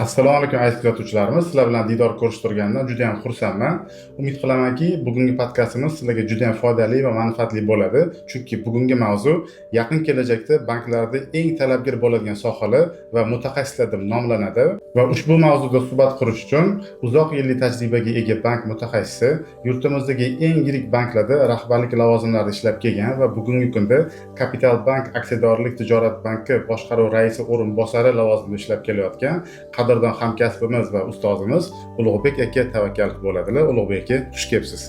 Assalomu alaykum aziz kuzatuvchilarimiz. Sizlar bilan diydor ko'rishtirgandan juda ham xursandman. Umid qilamanki, bugungi podkastimiz sizlarga juda ham foydali va manfaatli bo'ladi. Chunki bugungi mavzu yaqin kelajakda banklarda eng talabgir bo'ladigan sohalar va mutaxassislar deb nomlanadi. Va ushbu mavzuda suhbat qurish uchun uzoq yillik tajribaga ega bank mutaxassisi, yurtimizdagi eng yirik banklarda rahbarlik lavozimlarida ishlab kelgan va bugungi kunda Kapital Bank aksiyadorlik tijorat banki boshqaruv raisi o'rinbosari lavozimida ishlab kelayotgan qadrdon hamkasbimiz va ustozimiz Ulug'bek aka tavakkal bo'ladilar. Ulug'bek aka, xush kelibsiz.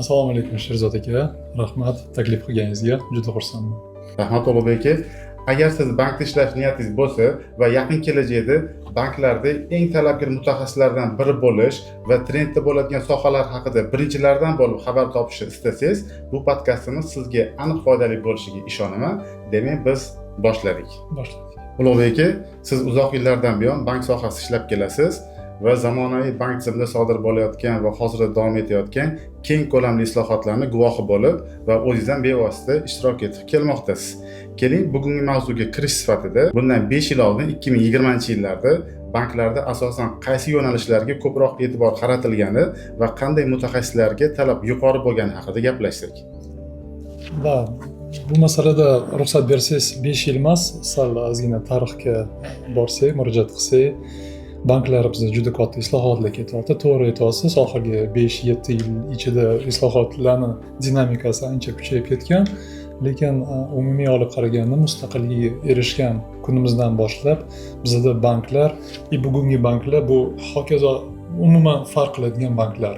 Assalomu alaykum Sherzod aka. Rahmat taklif qilganingizga juda xursandman. Rahmat Ulug'bek aka. Agar siz bankda ishlash niyatingiz bo'lsa va yaqin kelajakda banklarda eng talabgir mutaxassislardan biri bo'lish va trendda bo'ladigan sohalar haqida birinchilardan bo'lib xabar topishni istasangiz, bu podkastimiz sizga aniq foydali bo'lishiga ishonaman. Demak, biz boshladik. Ulug'bek aka, siz uzoq yillardan buyon bank sohasida ishlab kelasiz va zamonaviy bank tizimida sodir bo'layotgan va hozirda davom etayotgan keng ko'lamli islohotlarni guvohi bo'lib va o'zingizdan bevosita ishtirok etib kelmoqdasiz. Keling, bugungi mavzuga kirish sifatida bundan 5 yil oldin 2020-yillarda banklarda asosan qaysi yo'nalishlarga ko'proq e'tibor qaratilgani va qanday mutaxassislarga talab yuqori bo'lgani haqida gaplashsak. Bu masalada ruxsat bersangiz 5 yil emas, sal ozgina tarixga borsak, murojaat qilsak, banklar bizda juda katta islohotlar ketyapti. To'g'ri aytyapsiz, oxirgi 5-7 yil ichida islohotlarning dinamikasi ancha kuchayib ketgan, lekin umumiy olib qaraganda mustaqillikka erishgan kunimizdan boshlab bizda banklar, bugungi banklar bu hokazo umuman farq qiladigan banklar.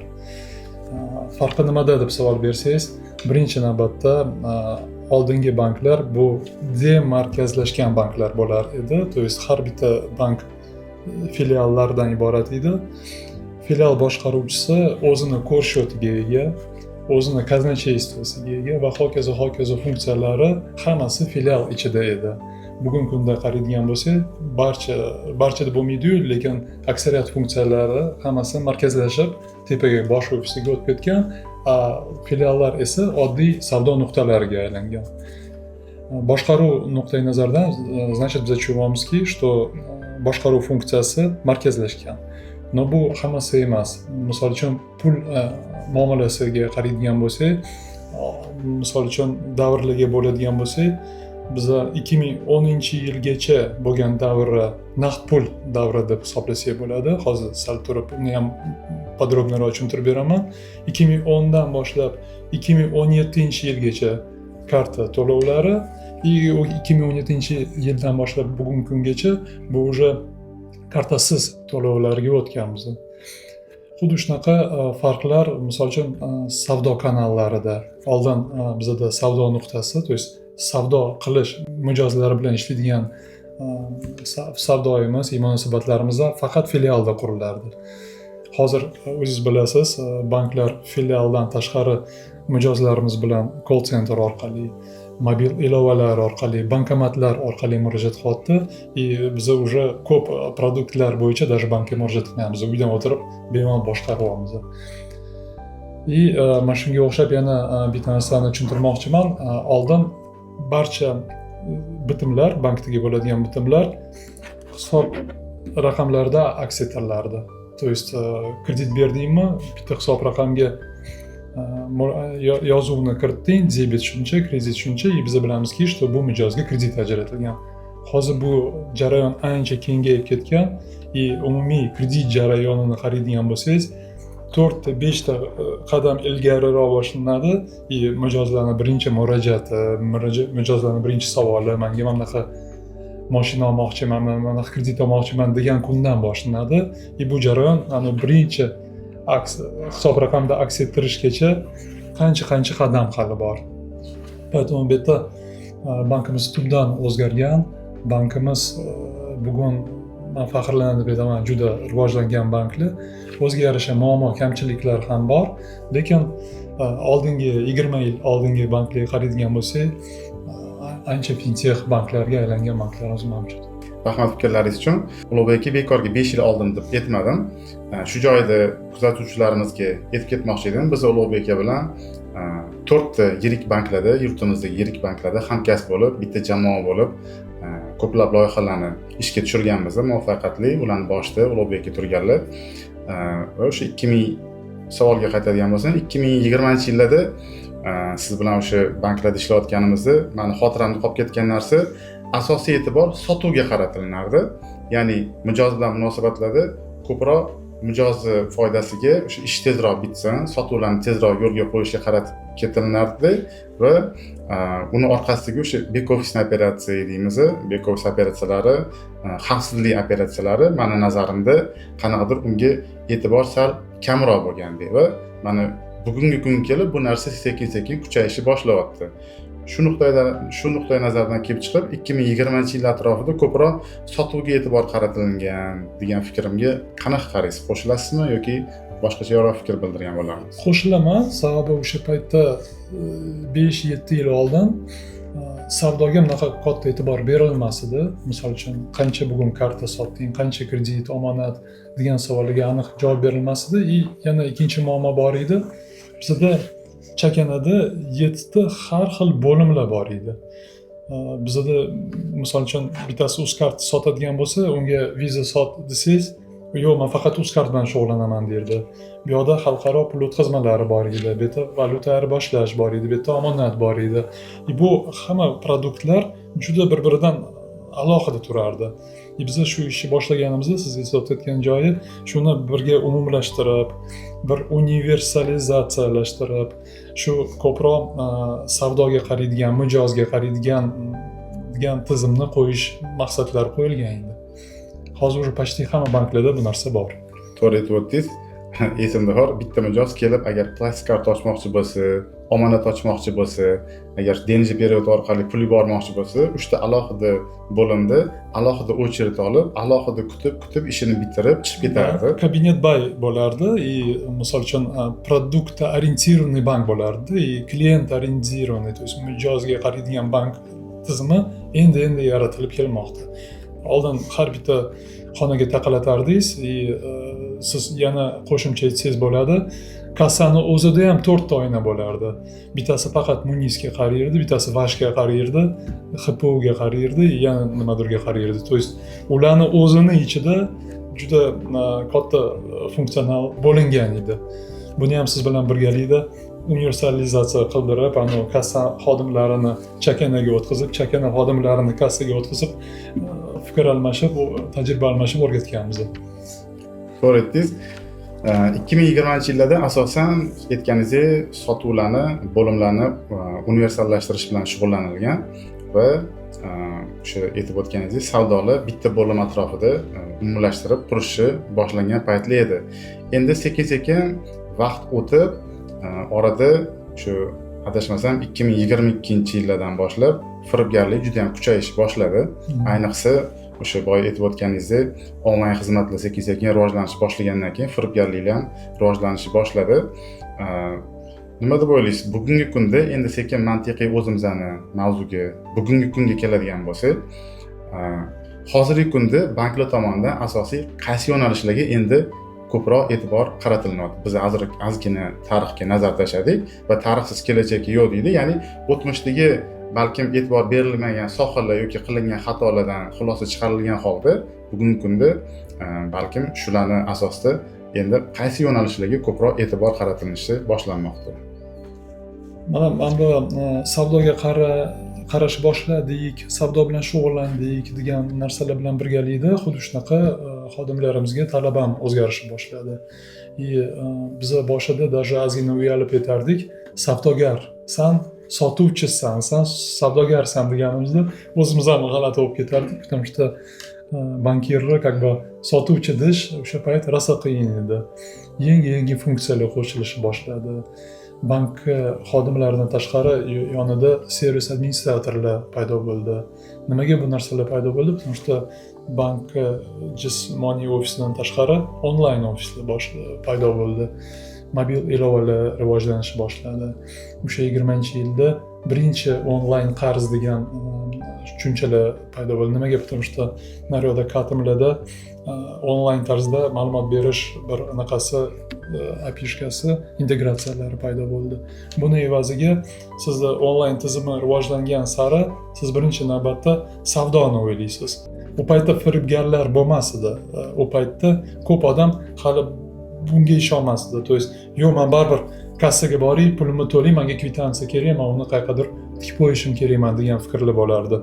Farqi nimada deb savol bersangiz, birinchi navbatda oldingi banklar bu demarkazlashgan banklar bo'lar edi. To есть har bitta bank filiallardan iborat edi. Filial boshqaruvchisi o'zini ko'r shotiga ega, o'zini казначействосiga ega va hokazo funksiyalari hammasi filial ichida edi. Bugungi kunda qaraydigan bo'lsak, barchada bo'lmaydi-yu, lekin aksariyat funksiyalari hammasi markazlashib, tepaga bosh ofisiga o'tib ketgan, filiallar esa oddiy savdo nuqtalariga aylangan. Boshqaruv nuqtai nazaridan, значит, biz tushunamizki, что boshqaruv funksiyasi markazlashgan. Но bu hammasi emas. Misol uchun pul muomalasiga qaraydigan bo'lsak, misol uchun davrlarga bo'ladigan bo'lsak, biza 2010-yilgacha bo'lgan davrni naqd pul davri deb hisoblasak bo'ladi. Hozir sal turib uni ham podrobnoroq tushuntirib beraman. 2010dan boshlab 2017-yilgacha karta to'lovlari, 2017-yildan boshlab bugungi kungacha bu уже kartasiz to'lovlarga o'tganmiz. Xuddi shunaqa farqlar, misol uchun savdo kanallarida oldin bizda savdo nuqtasi, to есть savdo qilish mijozlari bilan ishlaydigan savdoyimiz, munosabatlarimizda faqat filialda qurilardi. Hozir o'zingiz bilasiz, banklar filialdan tashqari mijozlarimiz bilan call center orqali, mobil ilovalar orqali, bankomatlar orqali murojaat qilyapti. Biz уже ko'p produktlar bo'yicha даже bankka murojaat qilmaymiz. Uydan o'tirib bemalol boshqaryapmiz. Mana shunga o'xshab yana bitta narsani tushuntirmoqchiman. Oldin barcha bitimlar, bankdagi bo'ladigan bitimlar hisob raqamlarida aks ettiriladi. To есть kredit berdingmi, bitta hisob raqamga yozuvni kiritding, debet shuncha, kredit shuncha, biz bilamizki, что bu mijozga kredit ajratilgan. Hozir bu jarayon ancha kengayib ketgan, umumiy kredit jarayonini qaraydigan bo'lsangiz, 4-5 ta qadam ilgariroq boshlanadi. Mijozlarning birinchi murojaati, mijozlarning birinchi savoli, menga mana bunaqa mashina olmoqchiman, mana kredit olmoqchiman degan kundan boshlanadi. Bu jarayon ana birinchi hisob raqamda aks ettirishgacha qancha qadam hali bor. Поэтому bu yerda bankimiz tubdan o'zgargan. Bankimiz bugun men faxrlanib aytaman, juda rivojlangan banklar. O'ziga yarasha muammo, kamchiliklar ham bor, lekin oldingi 20 yil oldingi banklarga qaraydigan bo'lsak, ancha fintech banklarga aylangan banklarimiz mavjud. Rahmat fikrlaringiz uchun. Ulug'bek aka, bekorga 5 yil oldin deb aytmadim. Shu joyda kuzatuvchilarimizga aytib ketmoqchi edim. Biz Ulug'bek aka bilan 4 ta yirik banklarda, yurtimizdagi yirik banklarda hamkasb bo'lib, bitta jamoa bo'lib ko'plab loyihalarni ishga tushirganmiz muvaffaqiyatli. Ularning boshida Ulug'bek aka turganlar. Va o'sha 2000 savolga qaytadigan bo'lsam, 2020-yillarda siz bilan o'sha banklarda ishlayotganimizda meni xotiramda qolib ketgan narsa asosiy e'tibor sotuvga qaratiladi. Ya'ni mijoz bilan munosabatlarda ko'proq mijozni foydasiga o'sha ish tezroq bitsin, sotuvlarni tezroq yo'lga qo'yishga qaratib ketilinardi va uni orqasiga o'sha back office operatsiya deymiz, back office operatsiyalari, xavfsizlik operatsiyalari meni nazarimda qanaqadir unga e'tibor sal kamroq bo'lgandek va mana bugungi kunga kelib bu narsa sekin-sekin kuchayishni boshlayapti. Shu nuqtai nazardan kelib chiqib 2020-yil atrofida ko'proq sotuvga e'tibor qaratilgan degan fikrimga qanaqa qaraysiz? Qo'shilasizmi yoki boshqacharoq fikr bildirgan bo'larsiz? Qo'shilaman, sababi o'sha paytda 5-7 yil oldin savdoga bunaqa katta e'tibor berilmas edi. Misol uchun, qancha bugun karta sotding, qancha kredit, omonat degan savolga aniq javob berilmas edi. Yana ikkinchi muammo bor edi. Bizda Chakanada 7 ta har xil bo'limlar bor edi. Bizda misol uchun bittasi UzCard sotadigan bo'lsa, unga Visa sot desangiz, yo'q, men faqat UzCard bilan shug'ullanaman derdi. Bu yoqda xalqaro pul o'tkazmalari bor edi, bu yerda valyuta ayirboshlash bor edi, bu yerda omonat bor edi. Bu hamma produktlar juda bir-biridan alohida turardi. Biz shu ishni boshlaganimizda siz eslatayotgan joyi shuni birga umumlashtirib, bir universalizatsiyalashtirib, shu ko'proq savdoga qaraydigan, mijozga qaraydigan degan tizimni qo'yish maqsadlari qo'yilgan edi. Hozir уже почти hamma banklarda bu narsa bor. To'g'ri aytib o'tdingiz. Esimda bor, bitta mijoz kelib agar plastik karta ochmoqchi bo'lsa, omonat ochmoqchi bo'lsa, agar denji period orqali pul yubormoqchi bo'lsa, 3 ta alohida bo'limda alohida очередь olib, alohida kutib ishini bitirib chiqib ketardi. Kabinet bay bo'lardi, misol uchun produkt orientirованный bank bo'lardi, klient orientirованный, то есть mijozga qaraydigan bank tizimi endi yaratilib kelmoqda. Oldin har bitta xonaga taqalatardingiz, siz yana qo'shimcha aytsangiz bo'ladi. Kassani o'zida ham 4 ta oyna bo'lardi. Bittasi faqat Munizga qarayirdi, bittasi Vashga qarayirdi, HPUga qarayirdi, yana nimadirga qarayirdi. То есть ularni o'zini ichida juda katta funksional bo'lingan edi. Buni ham siz bilan birgalikda universalizatsiya qildirib, kassa xodimlarini chakanaga o'tkazib, chakana xodimlarini kassaga o'tkazib, fikr almashib, tajriba almashib o'rgatganmiz. To'g'ri aytdingiz. 2020-yillarda asosan aytganingizdek sotuvlarni, bo'limlarni universallashtirish bilan shug'ullanilgan va o'sha aytib o'tganingizdek savdolar bitta bo'lim atrofida umumlashtirib qurishni boshlangan paytlar edi. Endi sekin-sekin vaqt o'tib, orada shu adashmasam 2022-yillardan boshlab firibgarlik juda ham kuchayishni boshladi. Ayniqsa o'sha boya aytib o'tganingizdek onlayn xizmatlar sekin-sekin rivojlanishni boshlagandan keyin firibgarliklar ham rivojlanishni boshladi. Nima deb o'ylaysiz? Bugungi kunda endi sekin mantiqiy o'zimizning mavzuga, bugungi kunga keladigan bo'lsak, hozirgi kunda banklar tomonidan asosiy qaysi yo'nalishlarga endi ko'proq e'tibor qaratilyapti. Biz ozgina tarixga nazar tashladik va tarixsiz kelajak yo'q deydi. Ya'ni o'tmishdagi balkim e'tibor berilmagan sohalar yoki qilingan xatolardan xulosa chiqarilgan holda bugungi kunda balkim shularning asosida endi qaysi yo'nalishlarga ko'proq e'tibor qaratilishi boshlanmoqda. Mana bu savdoga qarash boshladik, savdo bilan shug'ullandik degan narsalar bilan birgalikda xuddi shunaqa xodimlarimizga talab ham o'zgarishni boshladi. Biz boshida даже ozgina uyalib aytardik, savdogarsan, sotuvchisan, sen savdogarsan deganimizda o'zimiz ham g'alati bo'lib ketardik, потому что bankirlar как бы sotuvchi desh o'sha payt rosa qiyin edi. Yangi funksiyalar qo'shilishi boshladi. Bank xodimlaridan tashqari yonida servis administratorlar paydo bo'ldi. Nimaga bu narsalar paydo bo'ldi? Потому что bank jismoniy ofisidan tashqari onlayn ofislar paydo bo'ldi. Mobil ilovalar rivojlanishni boshladi. O'sha 20-yilda birinchi onlayn qarz degan tushunchalar paydo bo'ldi. Nimaga? Потому что naryoqda katimlarda onlayn tarzda ma'lumot berish bir anaqasi API-shkasi integratsiyalari paydo bo'ldi. Buni evaziga sizda onlayn tizimi rivojlangan sari siz birinchi navbatda savdoni o'ylaysiz. U paytda firibgarlar bo'lmas edi. U paytda ko'p odam hali bunga ishonmas edi. To есть, yo'q, men baribir kassaga boray, pulimni to'lay, menga kvitansiya kerak, men uni qayergadir tikib qo'yishim kerakman degan fikrlar bo'lardi.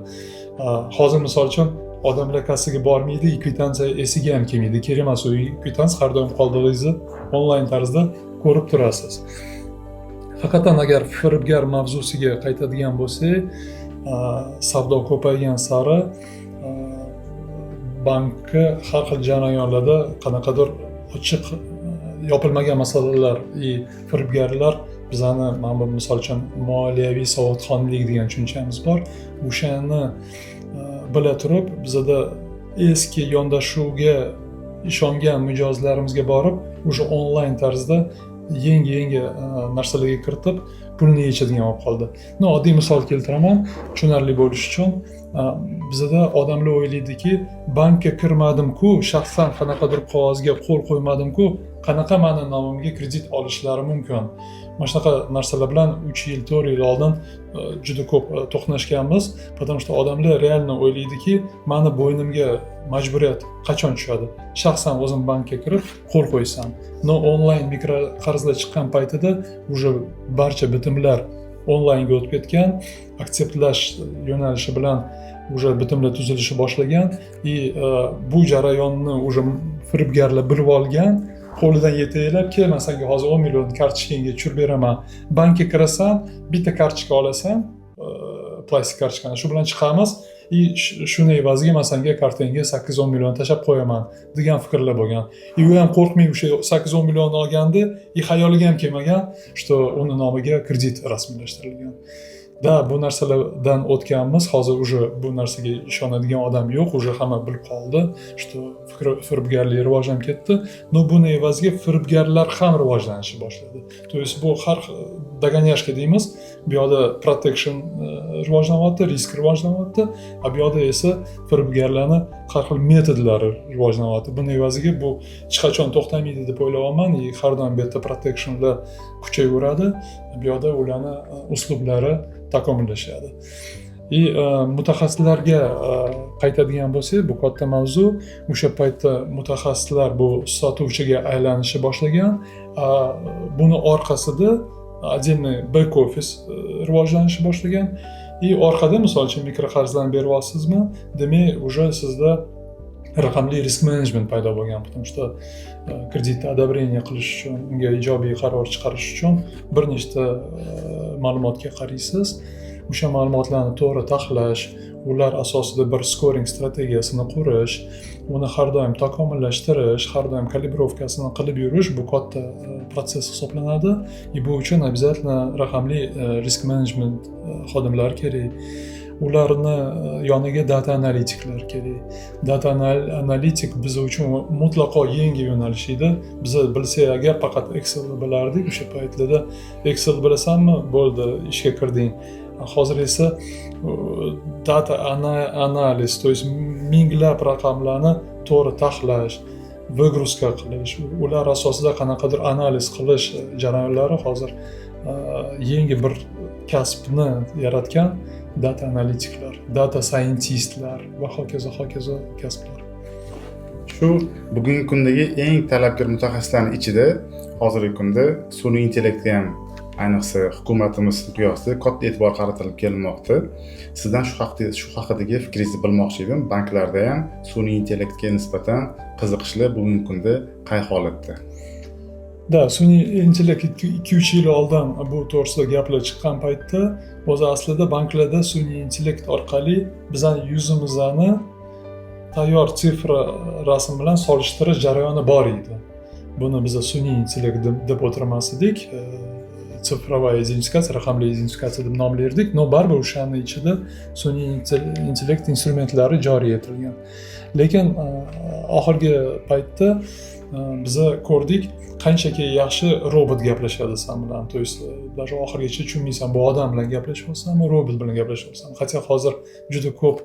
Hozir misol uchun odamlar kassaga bormaydi, kvitansiya esiga ham kelmaydi. Kerak emas, u kvitansiya har doim qoldig'ingizni onlayn tarzda ko'rib turasiz. Faqat agar firibgar mavzusiga qaytadigan bo'lsak, savdo ko'paygan sari bankka har xil jarayonlarda qanaqadir ochiq yopilmagan masalalar, firibgarlar bizani, mana bu misol uchun moliyaviy savodxonlik degan tushunchamiz bor. O'shani bila turib, bizda eski yondashuvga ishongan mijozlarimizga borib, o'sha onlayn tarzda yangi narsalarga kiritib pulni yechadigan bo'lib qoldi. Oddiy misol keltiraman, tushunarli bo'lishi uchun. Bizda odamlar o'ylaydiki, bankka kirmadim-ku, shaxsan qanaqadir qog'ozga qo'l qo'ymadim-ku, qanaqa meni nomimga kredit olishlari mumkin. Mana shunaqa narsalar bilan 3 yil, 4 yil oldin juda ko'p to'qnashganmiz. Потому что odamlar realno o'ylaydiki, meni bo'ynimga majburiyat qachon tushadi? Shaxsan o'zim bankka kirib qo'l qo'ysam. Onlayn mikroqarzlar chiqqan paytida уже barcha bitimlar onlaynga o'tib ketgan, akseptlash yo'nalishi bilan уже bitimlar tuzilishi boshlagan bu jarayonni уже firibgarlar bilib olgan, qo'lidan yetaklab, "Kel, men senga hozir 10 million kartochkangga tushirib beraman. Bankka kirasan, bitta kartochka olasan, plastik kartochkani, shu bilan chiqamiz. Shuni evaziga men senga kartangga 8-10 million tashlab qo'yaman" degan fikrlar bo'lgan. U ham qo'rqmay o'sha 8-10 million olganda, xayoliga ham kelmagan, что uni nomiga kredit rasmiylashtirilgan. Bu narsalardan o'tganmiz. Hozir уже bu narsaga ishonadigan odam yo'q, уже hamma bilib qoldi, что firibgarlik rivojlanib ketdi. Buni evaziga firibgarlar ham rivojlanishni boshladi. To есть bu har dogonyashka deymiz. Bu yoqda protection rivojlanyapti, risk rivojlanyapti, bu yoqda esa firibgarlarning har xil metodlari rivojlanyapti. Buni evaziga bu hech qachon to'xtamaydi deb o'ylayapman. Har doim bu yerda protectionlar kuchayaveradi. Bu yoqda ularning uslublari takomillashadi. Mutaxassislarga qaytadigan bo'lsak, bu katta mavzu. O'sha paytda mutaxassislar bu sotuvchiga aylanishni boshlagan. Buni orqasida отдельный back office rivojlanishni boshlagan. Orqada misol uchun mikroqarzlarni beryapsizmi? Demak, уже sizda raqamli risk management paydo bo'lgan. Потому что kreditni одобрение qilish uchun, unga ijobiy qaror chiqarish uchun bir nechta ma'lumotga qaraysiz. O'sha ma'lumotlarni to'g'ri tahlil, ular asosida bir scoring strategiyasini qurish, uni har doim takomillashtirish, har doim kalibrovkasini qilib yurish bu katta protsess hisoblanadi. Bu uchun обязательно raqamli risk management xodimlari kerak. Ularni yoniga data analitiklar kerak. Data analitik biz uchun mutlaqo yangi yo'nalish edi. Biz bilsak agar faqat Excel bilardik, o'sha paytlarda Excel bilasanmi, bo'ldi, ishga kirding. Hozir esa data analiz, to есть minglab raqamlarni to'g'ri tahlash, выгрузка qilish, ular asosida qanaqadir analiz qilish jarayonlari hozir yangi bir kasbni yaratgan data analitiklar, data scientistlar va hokazo kasblar. Shu bugungi kundagi eng talabgor mutaxassislarning ichida hozirgi kunda sun'iy intellektga ham ayniqsa hukumatimiz miqyosida katta e'tibor qaratilib kelmoqda. Sizdan shu haqidagi fikringizni bilmoqchi edim. Banklarda ham sun'iy intellektga nisbatan qiziqishlar bugungi kunda qay holatda? Sun'iy intellekt 2-3 yil oldin bu to'g'risida gaplar chiqqan paytda o'zi aslida banklarda sun'iy intellekt orqali bizning yuzimizni tayyor sifra rasm bilan solishtirish jarayoni bor edi. Buni biz sun'iy intellekt deb o'tirmas edik. Sifrovoy identifikatsiya, raqamli identifikatsiya deb nomlardik. Baribir o'shaning ichida sun'iy intellekt instrumentlari joriy etilgan. Lekin oxirgi paytda biz ko'rdik, qanchaki yaxshi robot gaplashadi san bilan. To есть даже oxirgacha tushunmaysan, bu odam bilan gaplashyapsanmi, robot bilan gaplashyapsanmi. Hatto hozir juda ko'p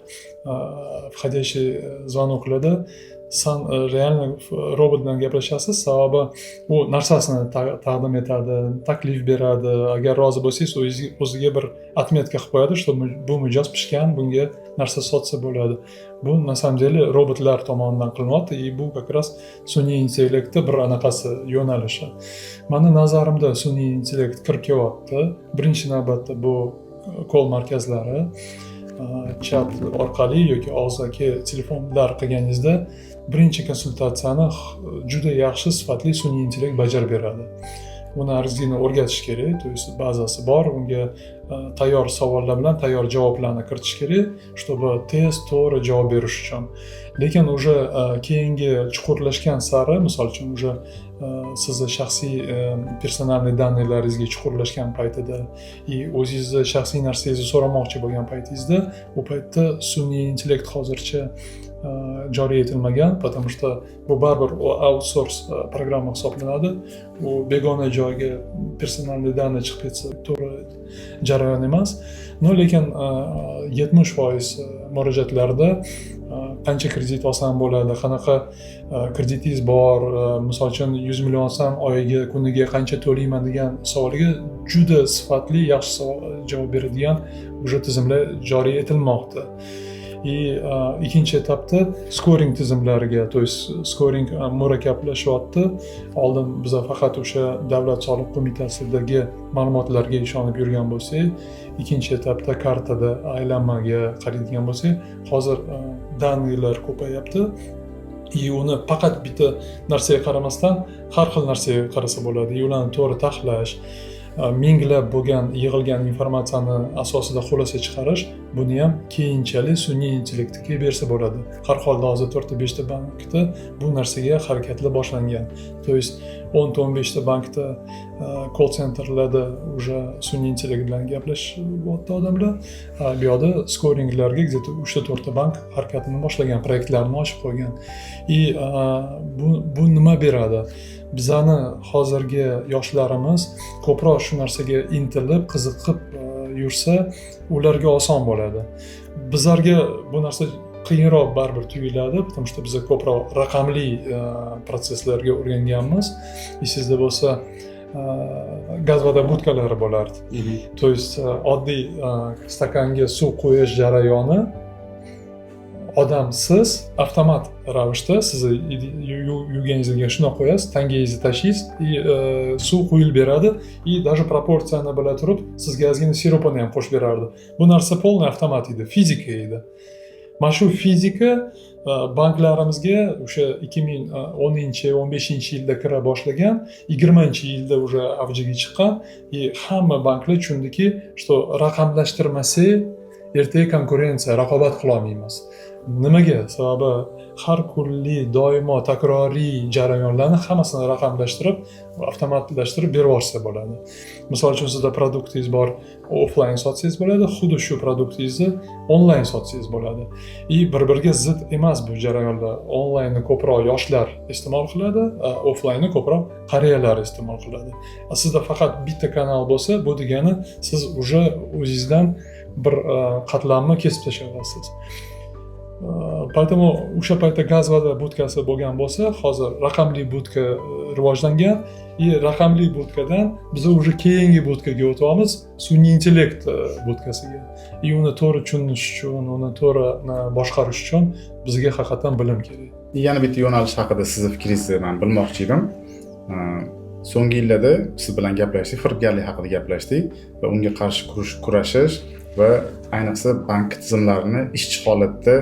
входящий звонокlarda san realniy robot bilan gaplashasiz, sababi u narsasini taqdim etadi, taklif beradi. Agar rozi bo'lsangiz, o'ziga bir отметка qilib qo'yadi, что bu mijoz pishgan, bunga narsa sotsa bo'ladi. Bu на самом деле robotlar tomonidan qilinyapti, bu как раз sun'iy intellektni bir anaqasi yo'nalishi. Mani nazarimda sun'iy intellekt kirib kelyapti. Birinchi navbatda bu kol markazlari chat orqali yoki og'zaki telefonlar qilganingizda birinchi konsultatsiyani juda yaxshi sifatli sun'iy intellekt bajarib beradi. Uni ozgina o'rgatish kerak, to есть bazasi bor, unga tayyor savollar bilan tayyor javoblarni kiritish kerak, чтобы tez to'g'ri javob berish uchun. Lekin уже keyingi chuqurlashgan sari, misol uchun уже sizni shaxsiy personalniy daniyalaringizga chuqurlashgan paytida o'zingizni shaxsiy narsangizni so'ramoqchi bo'lgan paytingizda, u paytda sun'iy intellekt hozircha joriy etilmagan, потому что bu baribir outsource programma hisoblanadi. U begona joyga personalniy dani chiqib ketsa to'g'ri jarayon emas. No, lekin 70% murojaatlarda qancha kredit olsam bo'ladi, qanaqa kreditingiz bor, misol uchun 100 million olsam oyiga, kuniga qancha to'layman degan savolga juda sifatli, yaxshi javob beradigan уже tizimlar joriy etilmoqda. Ikkinchi etapda scoring tizimlariga, to есть scoring murakkablashyapti. Oldin biz faqat o'sha davlat soliq qo'mitasidagi ma'lumotlarga ishonib yurgan bo'lsak, ikkinchi etapda kartada aylanmaga qaraydigan bo'lsak, hozir daniylar ko'payapti. Uni faqat bitta narsaga qaramasdan har xil narsaga qarasa bo'ladi. Ularni to'g'ri tahlil, minglab bo'lgan yig'ilgan informatsiyani asosida xulosa chiqarish, buni ham keyinchalik sun'iy intellektga bersa bo'ladi. Har holda hozir 4-5 ta bankda bu narsaga harakatlar boshlangan. To есть 10-15 ta bankda call centerlarda уже sun'iy intellekt bilan gaplashyapti odamlar. Bu yerda scoringlarga где-то 3-4 ta bank harakatini boshlagan, proyektlarni ochib qo'ygan. Bu nima beradi? Bizani hozirgi yoshlarimiz ko'proq shu narsaga intilib, qiziqib yursa, ularga oson bo'ladi. Bizlarga bu narsa qiyinroq baribir tuyuladi, потому что biz ko'proq raqamli proseslarga o'rganganmiz. Esingizda bo'lsa, gaz voda budkalari bo'lardi. To есть oddiy stakanga suv qo'yish jarayoni odamsiz avtomat ravishda sizni yuganingizga shuna qo'yasiz, tangangizni tashlaysiz, suv quyilib beradi, даже proporsiyani bila turib sizga ozgina siropini ham qo'shib berardi. Bu narsa polniy avtomat edi, fizika edi. Mana shu fizika banklarimizga o'sha 2010-15-yilda kira boshlagan, 20-yilda уже avjiga chiqqan, hamma banklar tushundiki, что raqamlashtirmasa ertaga konkurensiya, raqobat qila olmaymiz. Nimaga? Sababi har kunli, doimo takroriy jarayonlarni hammasini raqamlashtirib, avtomatlashtirib berib yuborsa bo'ladi. Misol uchun sizda produktingiz bor, offline sotsangiz bo'ladi, xuddi shu produktingizni onlayn sotsangiz bo'ladi. Bir-biriga zid emas bu jarayonlar. Onlaynni ko'proq yoshlar iste'mol qiladi, offlaynni ko'proq qariyalar iste'mol qiladi. Sizda faqat bitta kanal bo'lsa, bu degani siz уже o'zingizdan bir qatlamni kesib tashlay olasiz. Поэтому o'sha paytda gaz voda budkasi bo'lgan bo'lsa, hozir raqamli budka rivojlangan, raqamli budkadan biz уже keyingi budkaga o'tyapmiz, sun'iy intellekt budkasiga. Uni to'g'ri tushunish uchun, uni to'g'ri boshqarish uchun bizga haqiqatan bilim kerak. Yana bitta yo'nalish haqida sizni fikringizni men bilmoqchi edim. So'nggi yillarda siz bilan gaplashdik, firibgarlik haqida gaplashdik va unga qarshi kurashish va ayniqsa bank tizimlarini ishchi holatda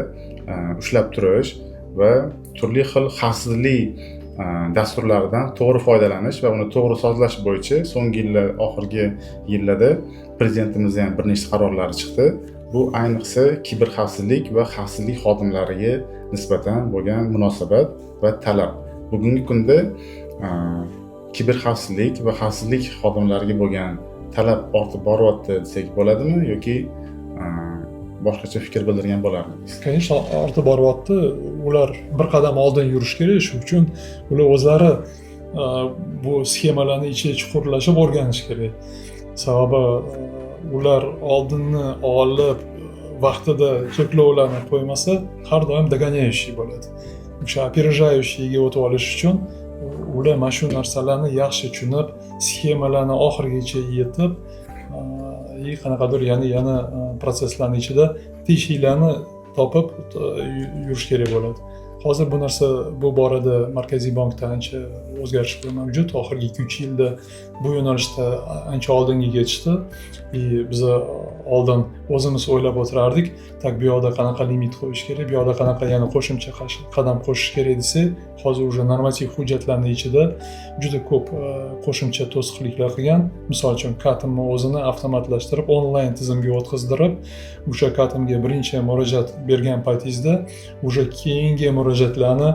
ushlab turish va turli xil xavfsizlik dasturlaridan to'g'ri foydalanish va uni to'g'ri sozlash bo'yicha so'nggi yillar, oxirgi yillarda prezidentimizning ham bir nechta qarorlari chiqdi. Bu ayniqsa kiber xavfsizlik va xavfsizlik xodimlariga nisbatan bo'lgan munosabat va talab. Bugungi kunda kiber xavfsizlik va xavfsizlik xodimlariga bo'lgan talab ortib boryapti desak bo'ladimi yoki boshqacha fikr bildirgan bo'lardingiz? Конечно, ortib boryapti. Ular bir qadam oldin yurish kerak, shuning uchun ular o'zlari bu sxemalarni ichiga chuqurlashib o'rganish kerak. Sababi ular oldinni olib vaqtida cheklovlarni qo'ymasa, har doim dogonyayushlik bo'ladi. o'sha опережающийga o'tib olish uchun ular mana shu narsalarni yaxshi tushunib, sxemalarni oxirigacha yetib, qanaqadir yana proseslarni ichida teshiklarni topib yurish kerak bo'ladi. Hozir bu narsa bu borada Markaziy bankda ancha o'zgarishlar mavjud. Oxirgi 2-3 yilda bu yo'nalishda ancha oldinga ketishdi. Biz oldin o'zimiz o'ylab o'tirardik, tak bu yoqda qanaqa limit qo'yish kerak, bu yoqda qanaqa yana qo'shimcha qadam qo'shish kerak desak, hozir уже normativ hujjatlarning ichida juda ko'p qo'shimcha to'siqliklar qilgan. Misol uchun katimni o'zini avtomatlashtirib, onlayn tizimga o'tkazdirib, o'sha katimga birinchi murojaat bergan paytingizda уже keyingi murojaatlarni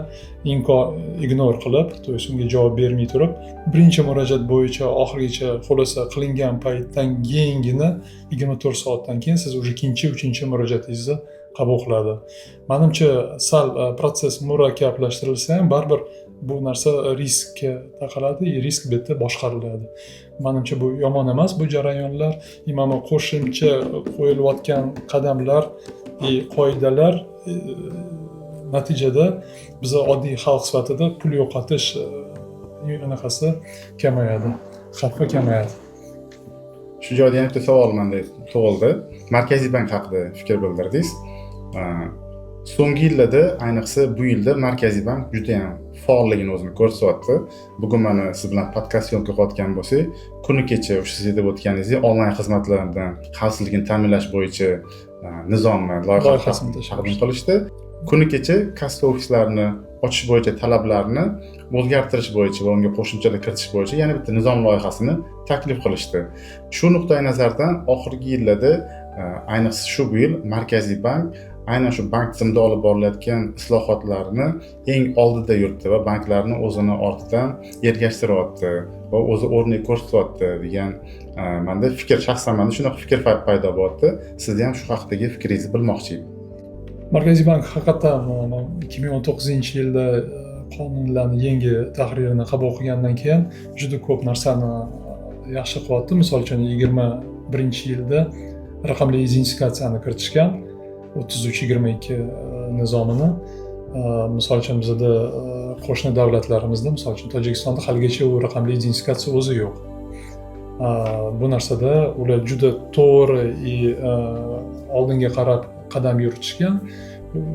ignore qilib, to есть unga javob bermay turib, birinchi murojaat bo'yicha oxirigacha xulosa qilingan paytdan keyingina 24 soatdan keyin siz уже ikkinchi, uchinchi murojaatingizni qabul qiladi. Menimcha sal proses murakkablashtirilsa ham baribir bu narsa riskka taqaladi, risk bitta boshqariladi. Menimcha bu yomon emas bu jarayonlar, mana qo'shimcha qo'yilayotgan qadamlar, qoidalar natijada biz oddiy xalq sifatida pul yo'qotish anaqasi kamayadi, xavfi kamayadi. Shu joyda yana bitta savol menda tug'ildi. Markaziy bank haqida fikr bildirdingiz. So'nggi yillarda, ayniqsa bu yilda Markaziy bank juda ham faolligini o'zini ko'rsatyapti. Bugun mana siz bilan podkast syomka qilayotgan bo'lsak, kuni kecha o'sha siz aytib o'tganingizdek onlayn xizmatlardan xavfsizlikni ta'minlash bo'yicha nizomni loyihasini taqdim qilishdi. Kuni kecha kassa ofislarini ochish bo'yicha talablarni o'zgartirish bo'yicha va unga qo'shimchalar kiritish bo'yicha yana bitta nizom loyihasini taklif qilishdi. Shu nuqtai nazardan oxirgi yillarda, ayniqsa shu yil Markaziy bank aynan shu bank tizimida olib borilayotgan islohotlarni eng oldida yuribdi va banklarni o'zini ortidan ergashtiryapti va o'zi o'rnak ko'rsatyapti degan menda fikr, shaxsan menda shunaqa fikr paydo bo'lyapti. Sizni ham shu haqdagi fikringizni bilmoqchi edim. Markaziy bank haqiqatan 2019-yilda qonunlarni yangi tahririni qabul qilgandan keyin juda ko'p narsani yaxshi qilyapti. Misol uchun 21-yilda raqamli identifikatsiyani kiritishgan 33-22 nizomini. Misol uchun bizda qo'shni davlatlarimizda, misol uchun Tojikistonda haligacha u raqamli identifikatsiya o'zi yo'q. Bu narsada ular juda to'g'ri oldinga qarab qadam yuritishgan.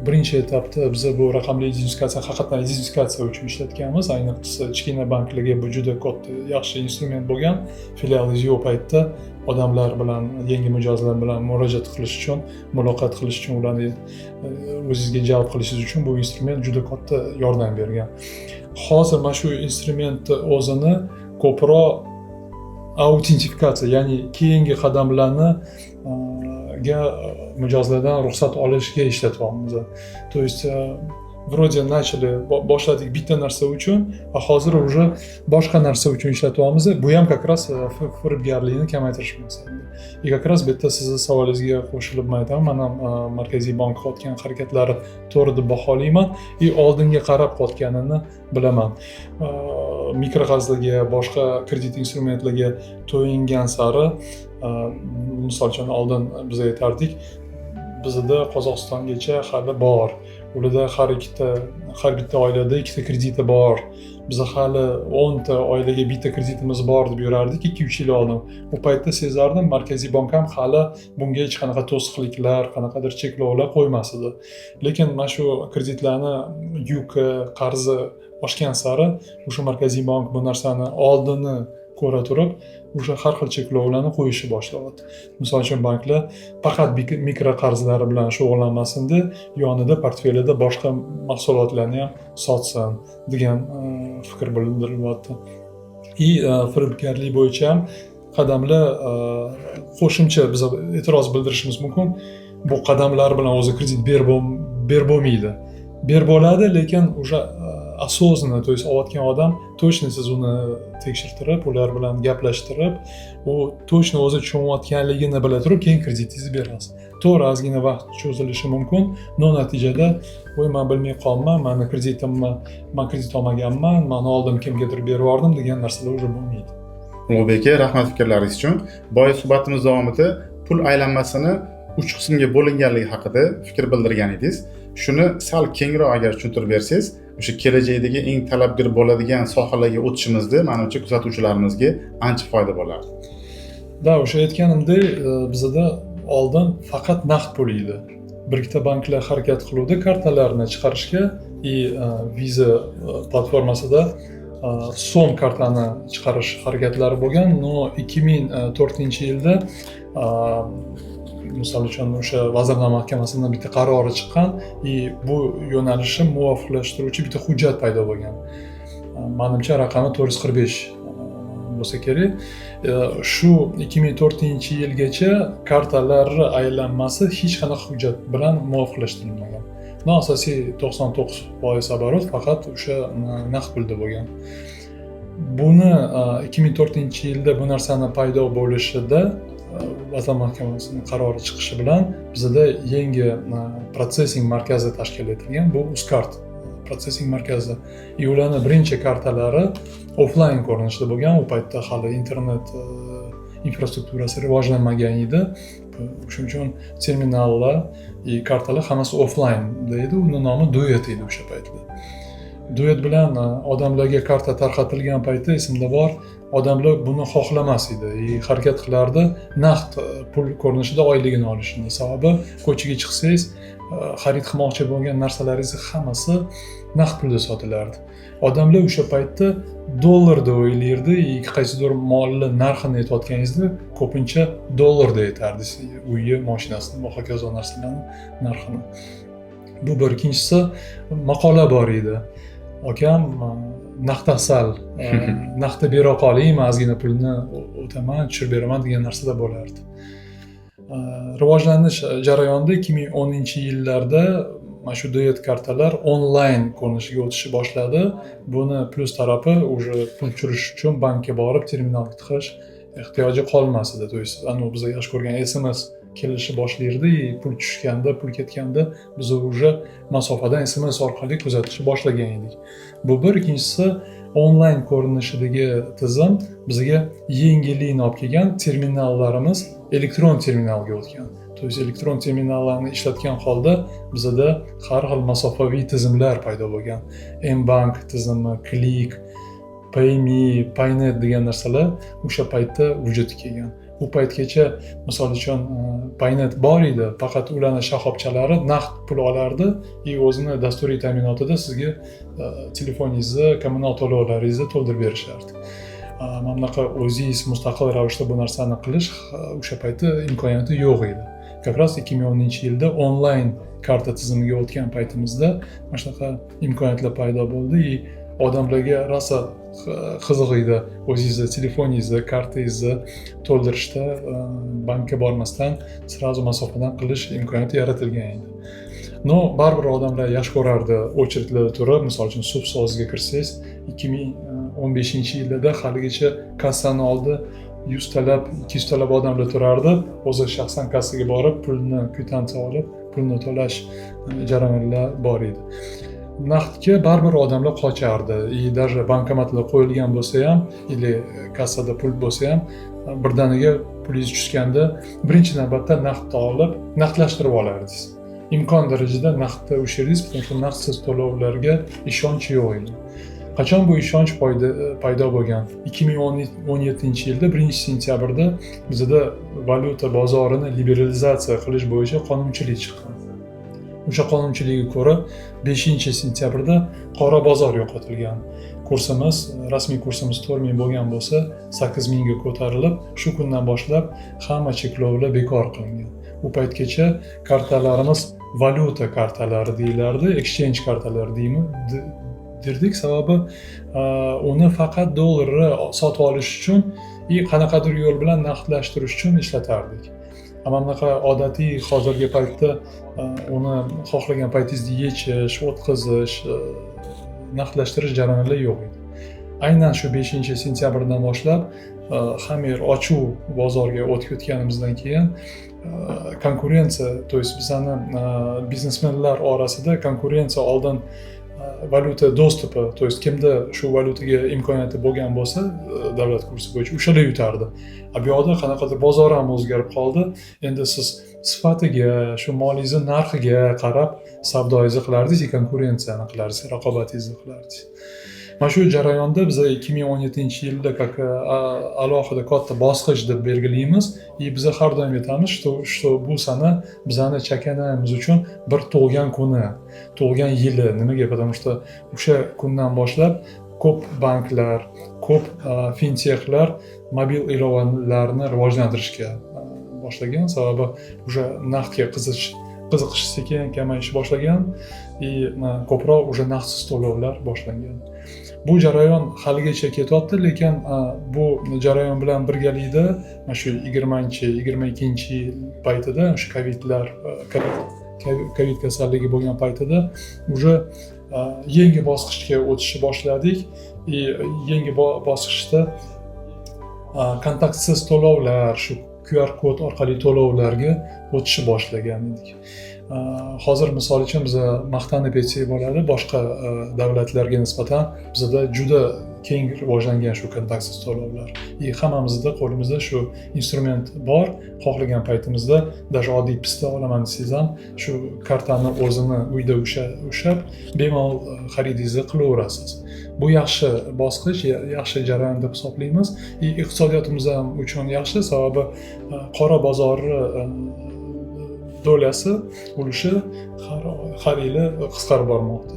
Birinchi etapda biz bu raqamli identifikatsiya haqiqatan identifikatsiya uchun ishlatganmiz. Ayniqsa kichkina banklarga bu juda katta yaxshi instrument bo'lgan. Filialingiz yo'q paytda odamlar bilan, yangi mijozlar bilan murojaat qilish uchun, muloqot qilish uchun, ularni o'zingizga jalb qilishingiz uchun bu instrument juda katta yordam bergan. Hozir mana shu instrumentni o'zini ko'proq autentifikatsiya, ya'ni keyingi qadamlarni mijozlardan ruxsat olishga ishlatyapmiz. To есть вроде начали boshladik bitta narsa uchun, va hozir уже boshqa narsa uchun ishlatyapmiz. Bu ham как раз firibgarlikni kamaytirish maqsadida. Как раз bitta sizni savolingizga qo'shilib aytaman, men ham Markaziy bank qilayotgan harakatlari to'g'ri deb baholayman, oldinga qarab qilayotganini bilaman. Mikroqarzlarga, boshqa kredit instrumentlarga to'yingan sari, misol uchun oldin biz aytardik, bizda Qozog'istongacha hali bor. Ularda har bitta oilada ikkita krediti bor. Biz hali 10 ta oilaga bitta kreditimiz bor deb yurardik 2-3 yil oldin. U paytda sezardim, Markaziy bank ham hali bunga hech qanaqa to'siqliklar, qanaqadir cheklovlar qo'ymas edi. Lekin mana shu kreditlarni yuki, qarzi oshgan sari o'sha Markaziy bank bu narsani oldini ko'ra turib, o'sha har xil cheklovlarni qo'yishni boshladi. Misol uchun banklar faqat mikroqarzlar bilan shug'ullanmasin deb, yonida portfelida boshqa mahsulotlarni ham sotsin degan fikr bildirilyapti. Firibgarlik bo'yicha ham qadamlar qo'shimcha biz e'tiroz bildirishimiz mumkin. Bu qadamlar bilan o'zi kredit ber bo'lmaydi. Ber bo'ladi, lekin o'sha осознанно, то есть olayotgan odam точно siz uni tekshirtirib, ular bilan gaplashtirib, u точно o'zi tushunayotganligini bila turib, keyin kreditingizni berasiz. To'g'ri, ozgina vaqt cho'zilishi mumkin, no natijada "Voy, men bilmay qolman, meni kreditimni men kredit olmaganman, men oldin kimgadir berib yubordim" degan narsalar уже bo'lmaydi. Ulug'bek aka, rahmat fikrlaringiz uchun. Boya suhbatimiz davomida pul aylanmasini 3 qismga bo'linganligi haqida fikr bildirgan edingiz. Shuni sal kengroq agar tushuntirib bersangiz, o'sha kelajakdagi eng talabgir bo'ladigan sohalarga o'tishimizda menimcha kuzatuvchilarimizga ancha foyda bo'lardi. Da, o'sha aytganimdek, bizda oldin faqat naqd pul edi. Bir ikkita banklar harakat qiluvdi kartalarni chiqarishga, Visa platformasida so'm kartani chiqarish harakatlari bo'lgan. No 2004-yilda misol uchun o'sha Vazirlar Mahkamasidan bitta qarori chiqqan, bu yo'nalishni muvofiqlashtiruvchi bitta hujjat paydo bo'lgan. Menimcha raqami 445 bo'lsa kerak. Shu 2004-yilgacha kartalarni aylanmasi hech qanaqa hujjat bilan muvofiqlashtirilmagan. Asosiy 99% оборот faqat o'sha naqd pulda bo'lgan. Buni 2004-yilda bu narsani paydo bo'lishida Vazirlar Mahkamasining qarori chiqishi bilan bizda yangi protsessing markazi tashkil etilgan. Bu Uzcard protsessing markazi. Ularning birinchi kartalari offline ko'rinishda bo'lgan. U paytda hali internet infrastrukturasi rivojlanmagan edi. Shuning uchun terminallar, kartalar hammasi offline edi. Uning nomi Duet edi o'sha paytda. Duet bilan odamlarga karta tarqatilgan paytda esimda bor, odamlar buni xohlamas edi. Harakat qilardi naqd pul ko'rinishida oyligini olishni. Sababi ko'chaga chiqsangiz, xarid qilmoqchi bo'lgan narsalaringiz hammasi naqd pulda sotilardi. Odamlar o'sha paytda dollarda o'ylardi, qaysidir molni narxini aytayotganingizda ko'pincha dollarda aytardi. Uyi, mashinasini va hokazo narsalarning narxini. Bu bir. Ikkinchisi maqola bor edi. Akam naqd asal, naqdni bera qoling, men ozgina pulni o'taman, tushirib beraman degan narsada bo'lardi. Rivojlanish jarayonida 2010-yillarda mana shu Duet kartalar onlayn ko'rinishiga o'tishni boshladi. Buni plus tarafi уже pul tushirish uchun bankka borib terminalga tiqish ehtiyoji qolmas edi. To есть, biz yaxshi ko'rgan SMS kelishni boshlaydi, pul tushganda, pul ketganda biz уже masofadan SMS orqali kuzatishni boshlagan edik. Bu bir. Ikkinchisi onlayn ko'rinishidagi tizim bizga yengillikni olib kelgan, terminallarimiz elektron terminalga o'tgan. To есть elektron terminallarni ishlatgan holda bizda har xil masofaviy tizimlar paydo bo'lgan. M-Bank tizimi, Click, PayMe, Paynet degan narsalar o'sha paytda vujudga kelgan. Bu paytgacha misol uchun Paynet bor edi, faqat ularning shoxobchalari naqd pul olardi va o'zini dasturiy ta'minotida sizga telefoningizni, kommunal to'lovlaringizni to'ldirib berishardi. Mana bunaqa o'zingiz mustaqil ravishda bu narsani qilish o'sha paytda imkoniyati yo'q edi. Как раз 2010-yilda onlayn karta tizimiga o'tgan paytimizda mana shunaqa imkoniyatlar paydo bo'ldi. Odamlarga rosa qiziq edi o'zingizni telefoningizni, kartangizni to'ldirishda bankka bormasdan sразу masofadan qilish imkoniyati yaratilgan edi. Baribir odamlar yaxshi ko'rardi очередlarda turib, misol uchun Subsozga kirsangiz 2015-yillarda haligacha kassani oldi 100 talab, 200 talab odamlar turardi. O'zi shaxsan kassaga borib, pulni kvitansiya olib, pulni to'lash jarayonlar bor edi. Naqdga baribir odamlar qochardi. Даже bankomatlar qo'yilgan bo'lsa ham, или kassada pul bo'lsa ham, birdaniga pulingiz tushganda birinchi navbatda naqdni olib, naqdlashtirib olardingiz. Imkon darajada naqdda ushirdiz, chunki naqdsiz to'lovlarga ishonch yo'q edi. Qachon bu ishonch paydo bo'lgan? 2017-yilda 1-sentyabrda bizda valyuta bozorini liberalizatsiya qilish bo'yicha qonunchilik chiqqan. O'sha qonunchilikka ko'ra 5-sentyabrda qora bozor yo'qotilgan. Kursimiz, rasmiy kursimiz 4000 bo'lgan bo'lsa, 8000 ga ko'tarilib, shu kundan boshlab hamma cheklovlar bekor qilingan. U paytgacha kartalarimiz valyuta kartalari deyilardi, exchange kartalari deydik, sababi uni faqat dollarni sotib olish uchun qanaqadir yo'l bilan naqdlashtirish uchun ishlatardik. Ammo bunaqa odatiy hozirgi paytda uni xohlagan paytingizda yechish, o'tkazish, naqdlashtirish jarayonlari yo'q edi. Aynan shu 5-sentyabrdan boshlab hamma yer ochuv bozorga o'tib ketganimizdan keyin konkurensiya, to есть bizning biznesmenlar orasida konkurensiya oldin valyuta dostupi, to есть kimda shu valyutaga imkoniyati bo'lgan bo'lsa davlat kursi bo'yicha o'shalar yutardi. Bu yoqda qanaqadir bozor ham o'zgarib qoldi. Endi siz sifatiga, shu molingizni narxiga qarab savdoingizni qilardingiz, konkurensiyani qilardingiz, raqobatingizni qilardingiz. Mana shu jarayonda biz 2017-yilda alohida katta bosqich deb belgilaymiz. Biz har doim aytamiz, что bu sana bizani chakanamiz uchun bir tug'ilgan kuni, tug'ilgan yili. Nimaga? Потому что o'sha kundan boshlab ko'p banklar, ko'p fintechlar mobil ilovalarni rivojlantirishga boshlagan. Sababi o'sha naqdga qiziqish sekin kamayish boshlagan va ko'proq o'sha naqdsiz to'lovlar boshlangan. Bu jarayon haligacha ketyapti, lekin bu jarayon bilan birgalikda mana shu 20-22 paytida shu Covid kasalligi bo'lgan paytida уже yangi bosqichga o'tishni boshladik. Yangi bosqichda kontaktsiz to'lovlar, shu QR kod orqali to'lovlarga o'tishni boshlagan edik. Hozir misol uchun biz maqtanib aytsak bo'ladi, boshqa davlatlarga nisbatan bizda juda keng rivojlangan shu kontaktsiz to'lovlar. Hammamizda qo'limizda shu instrument bor. Xohlagan paytimizda даже oddiy pista olaman desangiz ham shu kartani o'zini uyda ushlab bemalol xaridingizni qilaverasiz. Bu yaxshi bosqich, yaxshi jarayon deb hisoblaymiz. Iqtisodiyotimiz ham uchun yaxshi, sababi qora bozorni dolyasi, ulushi har yili qisqarib bormoqda.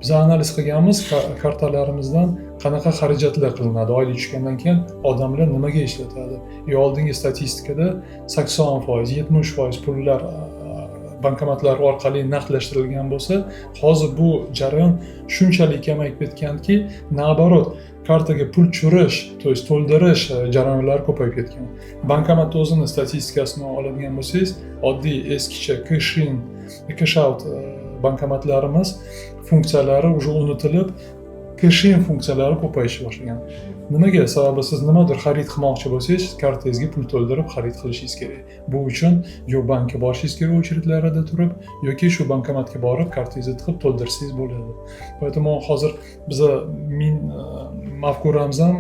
Biz analiz qilganmiz, kartalarimizdan qanaqa xarajatlar qilinadi, oylik tushgandan keyin odamlar nimaga ishlatadi. Oldingi statistikada 80%, 70% pullar bankomatlar orqali naqdlashtirilgan bo'lsa, hozir bu jarayon shunchalik kamayib ketganki, naborot kartaga pul tushirish, to есть to'ldirish jarayonlari ko'payib ketgan. Bankomat o'zini statistikasini oladigan bo'lsangiz, oddiy eskicha cash out bankomatlarimiz funksiyalari уже unutilib, cash in funksiyalari ko'payishni boshlagan. Nimaga? Sababi siz nimadir xarid qilmoqchi bo'lsangiz, kartangizga pul to'ldirib xarid qilishingiz kerak. Bu uchun yo bankka borishingiz kerak очередlarida turib, yoki shu bankomatga borib kartangizni tiqib to'ldirsangiz bo'ladi. Поэтому hozir biza mafkuramiz ham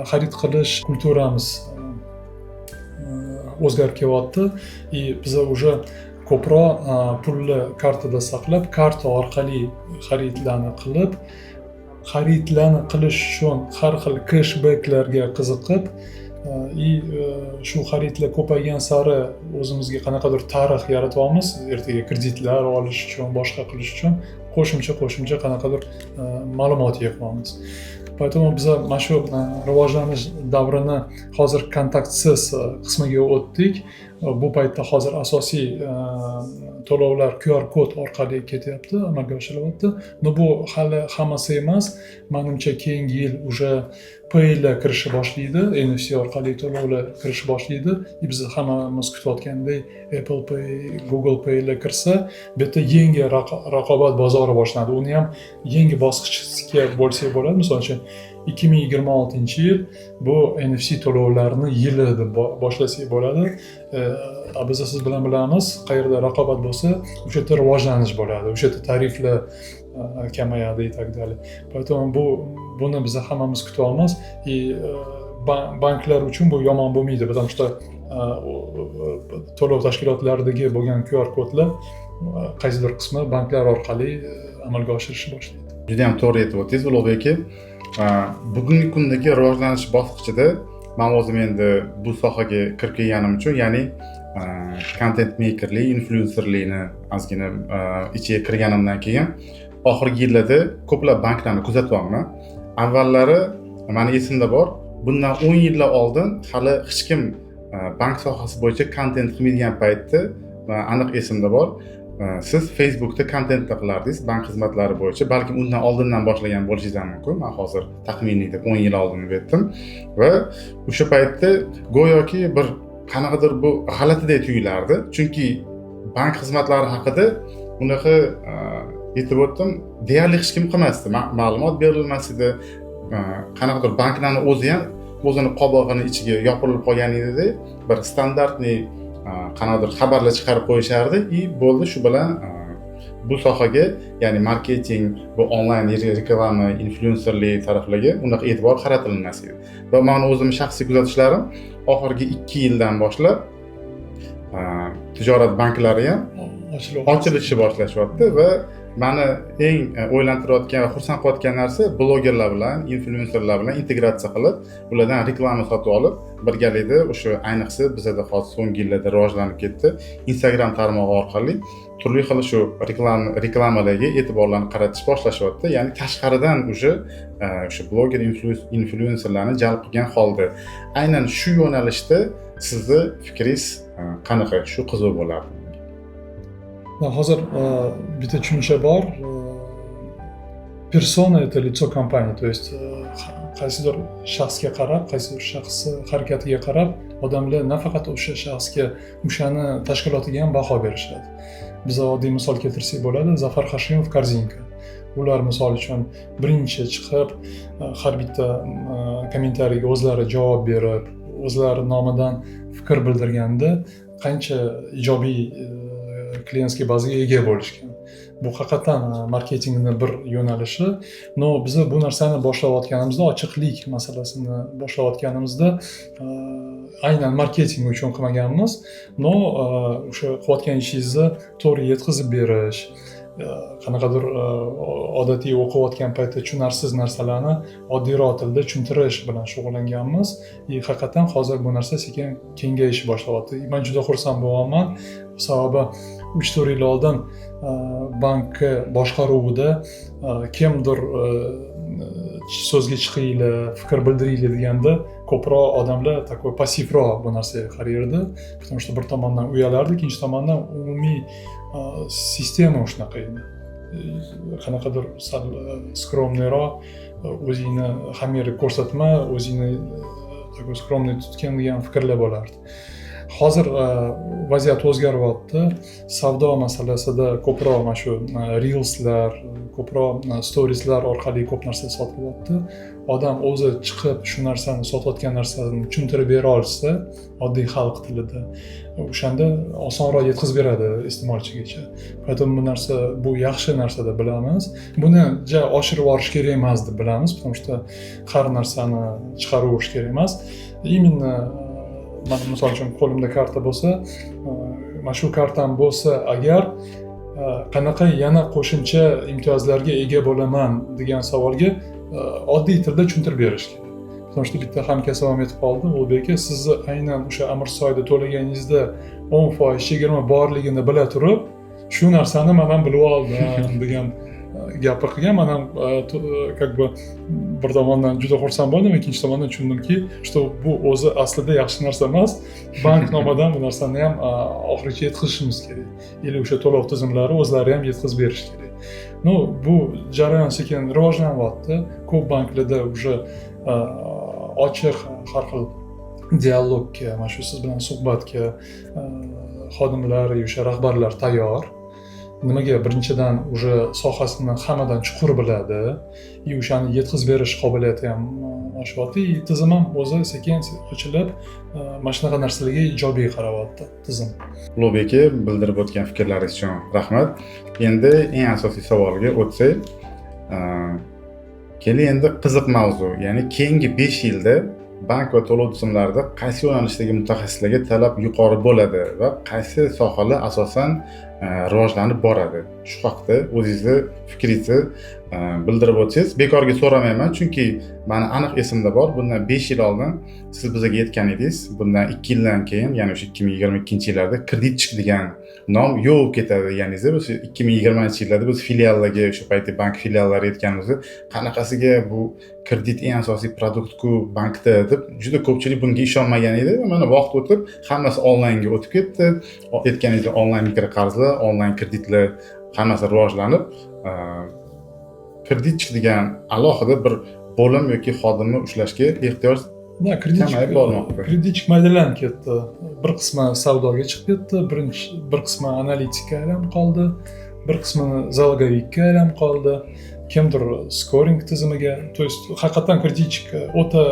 xarid qilish kulturamiz o'zgarib kelyapti. Biza уже ko'proq pulni kartada saqlab, karta orqali xaridlarni qilib, xaridlarni qilish uchun har xil cashbacklarga qiziqib, shu xaridlar ko'paygan sari o'zimizga qanaqadir tarix yaratyapmiz, ertaga kreditlar olish uchun, boshqa qilish uchun qo'shimcha qanaqadir ma'lumot yig'amiz. Поэтому biz mana shu rivojlanish davrini hozir kontaktsiz qismiga o'tdik. Bu paytda hozir asosiy to'lovlar QR kod orqali ketyapti, amalga oshirilyapti. Bu hali hammasi emas. Menimcha keyingi yil уже Pay'lar kirishni boshlaydi, NFC orqali to'lovlar kirishni boshlaydi. Biz hammamiz kutayotgandek Apple Pay, Google Pay'lar kirsa, bu yerda yangi raqobat bozori boshlanadi. Uni ham yangi bosqichga bo'lsak bo'ladi. Misol uchun 2026-yil bu NFC to'lovlarni yili deb boshlasak bo'ladi. Biz siz bilan bilamiz, qayerda raqobat bo'lsa, o'sha yerda rivojlanish bo'ladi, o'sha yerda tariflar kamayadi и так далее. Поэтому buni biz hammamiz kutyapmiz. Banklar uchun bu yomon bo'lmaydi, потому что to'lov tashkilotlaridagi bo'lgan QR kodlar qaysidir qismi banklar orqali amalga oshirishni boshlaydi. Juda ham to'g'ri aytib o'tdingiz, Ulug'bek aka. Bugungi kundagi rivojlanish bosqichida men o'zim endi bu sohaga kirib kelganim uchun, ya'ni content makerlik, influencerlikni ozgina ichiga kirganimdan keyin oxirgi yillarda ko'plab banklarni kuzatyapman. Avvallari meni esimda bor, bundan 10 yillar oldin hali hech kim bank sohasi bo'yicha content qilmaydigan paytda aniq esimda bor. Siz Facebookda kontentlar qilardingiz bank xizmatlari bo'yicha, balkim undan oldindan boshlagan bo'lishingiz ham mumkin. Men hozir taxminiy deb 10 yil oldin deb aytdim va o'sha paytda go'yoki bir qanaqadir bu g'alatidek tuyulardi. Chunki bank xizmatlari haqida unaqa aytib o'tdim, deyarli hech kim qilmasdi. Ma'lumot berilmas edi. Qanaqadir banklarning o'zi ham o'zini qobig'ini ichiga yopirilib qolgan edi. Bir standartniy qanaqadir xabarlar chiqarib qo'yishardi, bo'ldi, shu bilan bu sohaga, ya'ni marketing, bu onlayn reklama, inflyuenserlik taraflarga unaqa e'tibor qaratilmas edi. Va men o'zim shaxsiy kuzatishlarim oxirgi 2 yildan boshlab tijorat banklari ham ochilishni boshlashyapti va meni eng o'ylantirayotgan va xursand qilayotgan narsa blogerlar bilan, inflyuenserlar bilan integratsiya qilib, ulardan reklama sotib olib, birgalikda o'sha ayniqsa bizda hozir so'nggi yillarda rivojlanib ketdi. Instagram tarmog'i orqali turli xil shu reklamalarga e'tiborlarni qaratish boshlashyapti. Ya'ni tashqaridan o'sha bloger, inflyuenserlarni jalb qilgan holda. Aynan shu yo'nalishda sizni fikringiz qanaqa? Shu qiziq bo'lardi. Hozir bitta tushuncha bor. Persona это лицо компании, то есть qaysidir shaxsga qarab, qaysidir shaxs harakatiga qarab odamlar nafaqat o'sha shaxsga, o'shani tashkilotiga ham baho berishadi. Biz oddiy misol keltirsak bo'ladi, Zafar Hashimov Korzinka. Ular misol uchun birinchi chiqib, har bitta kommentariyga o'zlari javob berib, o'zlari nomidan fikr bildirganda qancha ijobiy klientskiy bazaga ega bo'lishgan. Bu haqiqatan marketingning bir yo'nalishi. No, biz bu narsani boshlayotganimizda, ochiqlik masalasini boshlayotganimizda aynan marketing uchun qilmaganmiz. No, o'sha qilayotgan ishingizni to'g'ri yetkazib berish, qanaqadir odatiy o'qiyotgan paytda tushunarsiz narsalarni oddiyroq tilda tushuntirish bilan shug'ullanganmiz. Haqiqatan hozir bu narsa sekin kengayishni boshlayapti. Men juda xursand bo'laman. Sababi 3-4 yil oldin bank boshqaruvida kimdir so'zga chiqinglar, fikr bildiringlar deganda ko'proq odamlar takoy passivroq bu narsaga qaraydi. Потому что bir tomondan uyalardi, ikkinchi tomondan umumiy sistema shunaqa edi. Qanaqadir sal skromniyroq, o'zingni hammaga ko'rsatma, o'zingni takoy skromniy tutgan degan fikrlar bo'lardi. Hozir vaziyat o'zgaryapti. Savdo masalasida ko'proq mana shu reelslar, ko'proq storieslar orqali ko'p narsa sotilyapti. Odam o'zi chiqib shu narsani sotayotgan narsani tushuntirib bera olsa, oddiy xalq tilida, o'shanda osonroq yetkazib beradi iste'molchigacha. Поэтому bu narsa bu yaxshi narsa deb bilamiz. Buni oshirib yuborish kerak emas deb bilamiz, потому что har narsani chiqarib yuborish kerak emas. Именно mana misol uchun qo'limda karta bo'lsa, mana shu kartam bo'lsa agar qanaqa yana qo'shimcha imtiyozlarga ega bo'laman degan savolga oddiy tilda tushuntirib berish kerak. Потому что bitta hamkasbim aytib qoldi, Ulbek aka, sizni aynan o'sha Amirsoyda to'laganingizda 10% chegirma borligini bila turib, shu narsani men ham bilib oldim degan gapni qilgan. Men ham как бы bir tomondan juda xursand bo'ldim, ikkinchi tomondan tushundimki, что bu o'zi aslida yaxshi narsa emas. Bank nomidan bu narsani ham oxirigacha yetkazishimiz kerak. Или o'sha to'lov tizimlari o'zlari ham yetkazib berish kerak. No, bu jarayon sekin rivojlanyapti. Ko'p banklarda уже ochiq har xil dialogga, mana shu siz bilan suhbatga xodimlar, o'sha rahbarlar tayyor. Nimaga? Birinchidan уже sohasini hammadan chuqur biladi, o'shani yetkazib berish qobiliyati ham oshyapti. Tizim ham o'zi sekin ochilib, mana shunaqa narsalarga ijobiy qarayapti tizim. Ulug'bek aka, bildirib o'tgan fikrlaringiz uchun rahmat. Endi eng asosiy savolga o'tsak, keling endi qiziq mavzu, ya'ni keyingi 5 yilda bank va to'lov tizimlarida qaysi yo'nalishdagi mutaxassislarga talab yuqori bo'ladi va qaysi sohalar asosan rivojlanib boradi? Shu haqida o'zingizni fikringizni bildirib o'tsangiz bekorga so'ramayman, chunki meni aniq esimda bor, bundan 5 yil oldin siz bizga aytgan edingiz, bundan 2 yildan keyin, ya'ni o'sha 2022-yillarda kreditchik degan nom yo'q ketadi deganingiz. Biz 2020-yillarda biz filiallarga, o'sha paytda bank filiallari aytganimizda, qanaqasiga bu kredit eng asosiy produkt-ku bankda deb juda ko'pchilik bunga ishonmagan edi. Mana vaqt o'tib hammasi onlaynga o'tib ketdi. Aytganingizdek, onlayn mikroqarzlar, onlayn kreditlar hammasi rivojlanib, kreditchik degan alohida bir bo'lim yoki xodimni ushlashga ehtiyoj kreditchik maydalanib ketdi. Bir qismi savdoga chiqib ketdi, bir qismi analitikka aylanib qoldi, bir qismi zalogovikka aylanib qoldi, kimdir scoring tizimiga. То есть haqiqatan kreditchik o'ta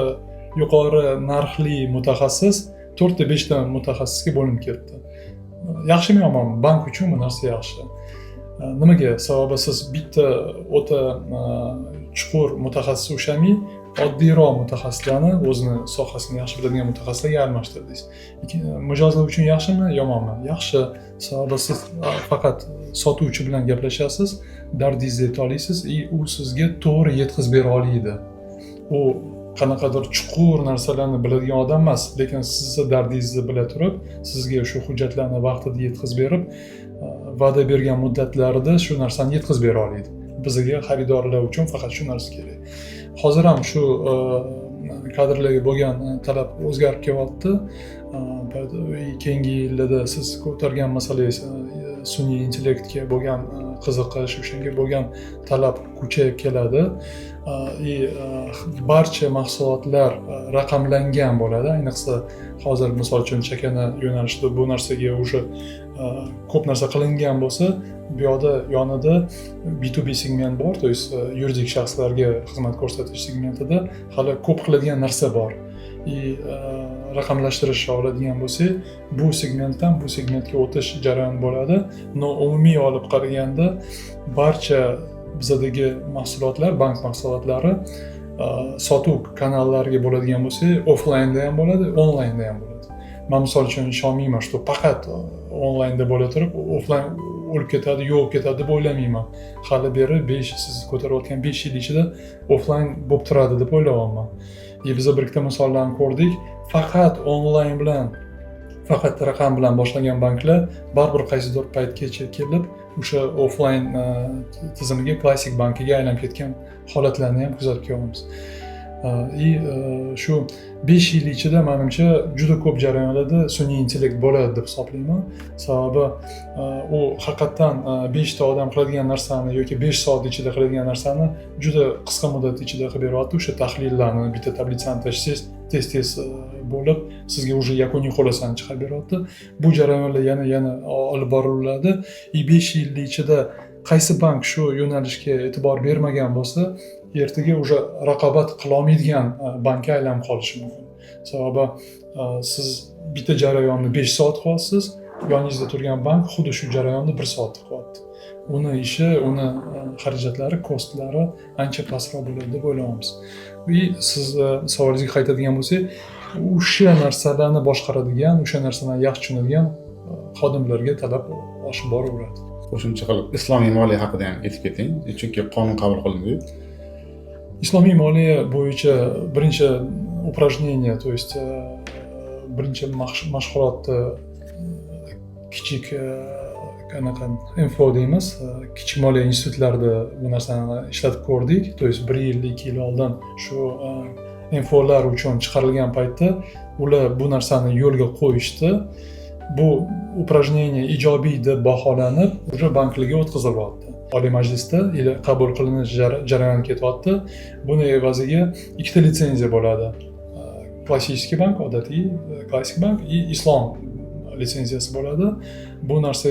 yuqori narxli mutaxassis 4-5 ta mutaxassisga bo'linib ketdi. Yaxshimi yomonmi? Bank uchun bu narsa yaxshi. Nimaga? Sababi siz bitta o'ta chuqur mutaxassis ushamay, oddiyroq mutaxassislarni, o'zini sohasini yaxshi biladigan mutaxassislarga almashtirdingiz. Mijozlar uchun yaxshimi, yomonmi? Yaxshi. Sababi siz faqat sotuvchi bilan gaplashasiz, dardingizni ayta olasiz, u sizga to'g'ri yetkazib bera oladi. U qanaqadir chuqur narsalarni biladigan odam emas, lekin sizni dardingizni bila turib, sizga shu hujjatlarni vaqtida yetkazib berib, va'da bergan muddatlarida shu narsani yetkazib bera oladi. Bizga xaridorlar uchun faqat shu narsa kerak. Hozir ham shu kadrlarga bo'lgan talab o'zgarib kelyapti. Keyingi yillarda siz ko'targan masalangiz sun'iy intellektga bo'lgan qiziqish, o'shanga bo'lgan talab kuchayib keladi. Barcha mahsulotlar raqamlangan bo'ladi. Ayniqsa hozir misol uchun chakana yo'nalishida bu narsaga уже ko'p narsa qilingan bo'lsa, bu yoqda yonida B2B segment bor, to есть yuridik shaxslarga xizmat ko'rsatish segmentida hali ko'p qiladigan narsa bor. Raqamlashtirish oladigan bo'lsak, bu segmentdan bu segmentga o'tish jarayoni bo'ladi. Umumiy olib qaraganda barcha bizdagi mahsulotlar, bank mahsulotlari sotuv kanallariga bo'ladigan bo'lsak, offlaynda ham bo'ladi, onlaynda ham bo'ladi. Men misol uchun ishonmayman, что faqat onlaynda bo'la turib, offlayn o'lib ketadi, yo'q ketadi deb o'ylamayman. Hali beri siz ko'tarayotgan 5 yil ichida offlayn bo'lib turadi deb o'ylayapman. Biz bir ikkita misollarni ko'rdik. Faqat onlayn bilan, faqat raqam bilan boshlagan banklar baribir qaysidir paytgacha kelib, o'sha offlayn tizimiga, klassik bankiga aylanib ketgan holatlarni ham kuzatib ko'ryapmiz. Shu 5 yil ichida menimcha juda ko'p jarayonlarda sun'iy intellekt bo'ladi deb hisoblayman. Sababi u haqiqatan 5 ta odam qiladigan narsani yoki 5 soat ichida qiladigan narsani juda qisqa muddat ichida qilib beryapti. O'sha tahlillarni bitta tablitsani tashlasangiz tez bo'lib, sizga уже yakuniy xulosani chiqarib beryapti. Bu jarayonlar yana olib boriladi. 5 yil ichida qaysi bank shu yo'nalishga e'tibor bermagan bo'lsa, ertaga уже raqobat qila olmaydigan bankka aylanib qolishi mumkin. Sababi siz bitta jarayonni 5 soat qilyapsiz, yoningizda turgan bank xuddi shu jarayonni 1 soatda qilyapti. Uni ishi, uni xarajatlari, kostlari ancha pastroq bo'ladi deb o'ylaymiz. Siz savolingizga qaytadigan bo'lsak, o'sha narsalarni boshqaradigan, o'sha narsalarni yaxshi tushunadigan xodimlarga talab oshib boraveradi. Qo'shimcha qilib islomiy moliya haqida ham aytib keting, chunki qonun qabul qilindi. Islomiy moliya bo'yicha birinchi упражнение, то есть birinchi mashg'ulotni kichik qanaqa info deymiz, kichik moliya institutlarida bu narsani ishlatib ko'rdik. То есть 1 yil, 2 yil oldin shu infolar uchun chiqarilgan paytda ular bu narsani yo'lga qo'yishdi. Bu упражнение ijobiy deb baholanib, уже banklarga o'tkazilyapti. Oliy Majlisda qabul qilinish jarayoni ketyapti. Buni evaziga ikkita litsenziya bo'ladi. Klassik bank, odatiy klassik bank, islom litsenziyasi bo'ladi. Bu narsa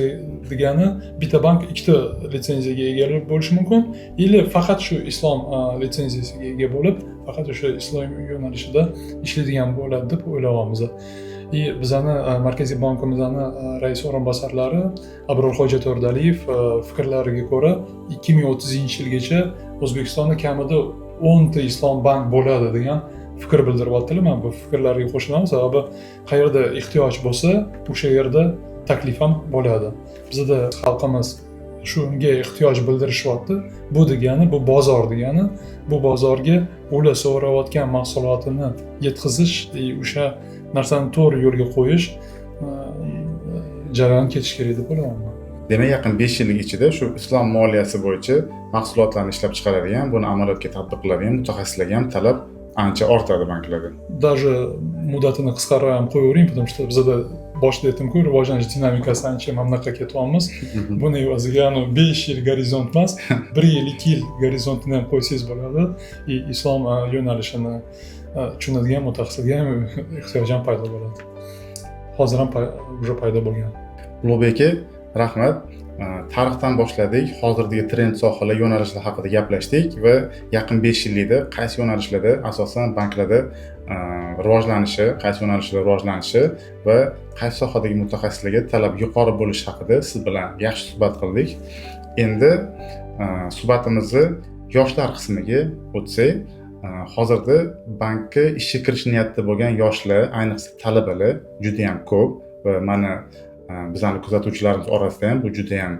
degani bitta bank ikkita litsenziyaga ega bo'lishi mumkin, yoki faqat shu islom litsenziyasiga ega bo'lib, faqat o'sha islom yo'nalishida ishlaydigan bo'ladi deb o'ylayapmiz. Bizani Markaziy bankimizning rais o'rinbosarlari Abrorxo'ja To'rdaliyev fikrlariga ko'ra 2030-yilgacha O'zbekistonda kamida 10 ta islom bank bo'ladi degan fikr bildiryaptilar. Men bu fikrlarga qo'shilaman, sababi qayerda ehtiyoj bo'lsa, o'sha yerda taklif ham bo'ladi. Bizda xalqimiz shunga ehtiyoj bildirishyapti. Bu degani, bu bozor degani, bu bozorga ular so'rayotgan mahsulotini yetkazish, o'sha narsani to'g'ri yo'lga qo'yish jarayoni ketish kerak deb o'ylayman. Demak, yaqin 5 yillik ichida shu islom moliyasi bo'yicha mahsulotlarni ishlab chiqaradigan, buni amaliyotga tatbiq qiladigan mutaxassislarga ham talab ancha ortadi banklarda. Даже muddatini qisqartirib ham qo'yavering, потому что bizda boshida aytdim-ku, rivojlanish dinamikasi ancha mamlaqa ketyapmiz. Buni evaziga 5 yil gorizont emas, 1 yil, 2 yil gorizontini ham qo'ysangiz bo'ladi. Islom yo'nalishini tushunadigan mutaxassisga ham ehtiyoj ham paydo bo'ladi. Hozir ham уже paydo bo'lgan. Ulug'bek aka, rahmat. Tarixdan boshladik, hozirgi trend sohalar, yo'nalishlar haqida gaplashdik va yaqin 5 yillikda qaysi yo'nalishlarda asosan banklarda rivojlanishi, qaysi yo'nalishlarda rivojlanishi va qaysi sohadagi mutaxassislarga talab yuqori bo'lishi haqida siz bilan yaxshi suhbat qildik. Endi suhbatimizni yoshlar qismiga o'tsak, hozirda bankka ishga kirish niyatida bo'lgan yoshlar, ayniqsa talabalar juda ham ko'p va mana bizning kuzatuvchilarimiz orasida ham bu juda ham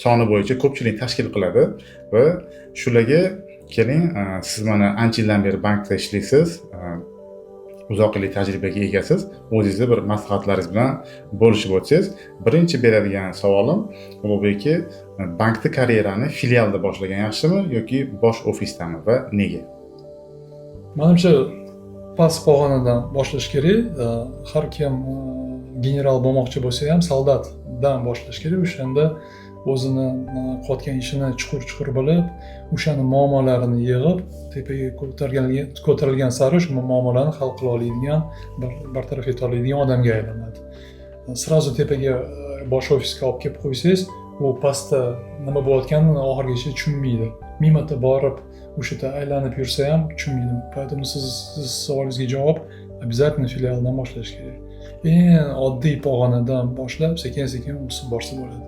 soni bo'yicha ko'pchilik tashkil qiladi va shularga keling, siz mana ancha yildan beri bankda ishlaysiz, uzoq yillik tajribaga egasiz, o'zingizni bir maslahatlaringiz bilan bo'lishib o'tsangiz. Birinchi beradigan savolim Ulug'bek, bankda karyerani filialda boshlagan yaxshimi yoki bosh ofisdami va nega? Menimcha past pog'onadan boshlash kerak. Har kim general bo'lmoqchi bo'lsa ham soldatdan boshlash kerak. O'shanda o'zini qotgan ishini chuqur bilib, o'shani muammolarini yig'ib, tepaga ko'tarilgan sari shu muammolarni hal qila oladigan, bartaraf eta oladigan odamga aylanadi. Srazu tepaga bosh ofisga olib kelib qo'ysangiz, u pastda nima bo'layotganini oxirigacha tushunmaydi. Ming marta borib o'sha yerda aylanib yursa ham tushunmaydi. Поэтому siz savolingizga javob обязательно filialdan boshlash kerak. Eng oddiy pog'onadan boshlab, sekin-sekin o'sib borsa bo'ladi.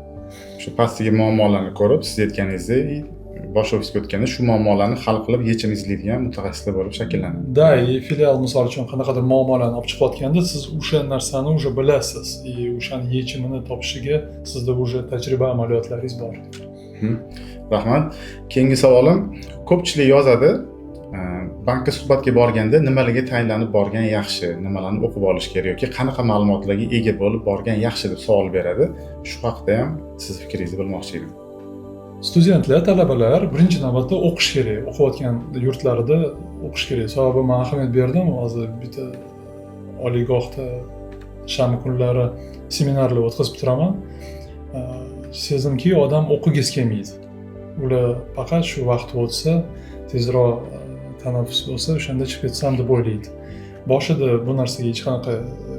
Shu pastdagi muammolarni ko'rib, siz aytganingizdek, bosh ofisga o'tganda shu muammolarni hal qilib yechim izlaydigan mutaxassislar bo'lib shakllanadi. Da, filial misol uchun qanaqadir muammolarni olib chiqayotganda siz o'sha narsani уже bilasiz. O'shani yechimini topishiga sizda уже tajriba amaliyotlaringiz bor. Rahmat. Keyingi savolim, ko'pchilik yozadi, bankka suhbatga borganda nimalarga tayinlanib borgan yaxshi, nimalarni o'qib olish kerak yoki qanaqa ma'lumotlarga ega bo'lib borgan yaxshi deb savol beradi. Shu haqida ham siz fikringizni bilmoqchi edim. Studentlar, talabalar birinchi navbatda o'qish kerak. O'qiyotgan yurtlarida o'qish kerak. Sababi men ahamiyat berdim, hozir bitta oliygohda shanba kunlari seminarlar o'tkazib turaman. Sezimki, odam o'qigisi kelmaydi. Ular faqat shu vaqt o'tsa, tezroq tanaffus bo'lsa, o'shanda chiqib ketsam deb o'ylaydi. Boshida bu narsaga hech qanaqa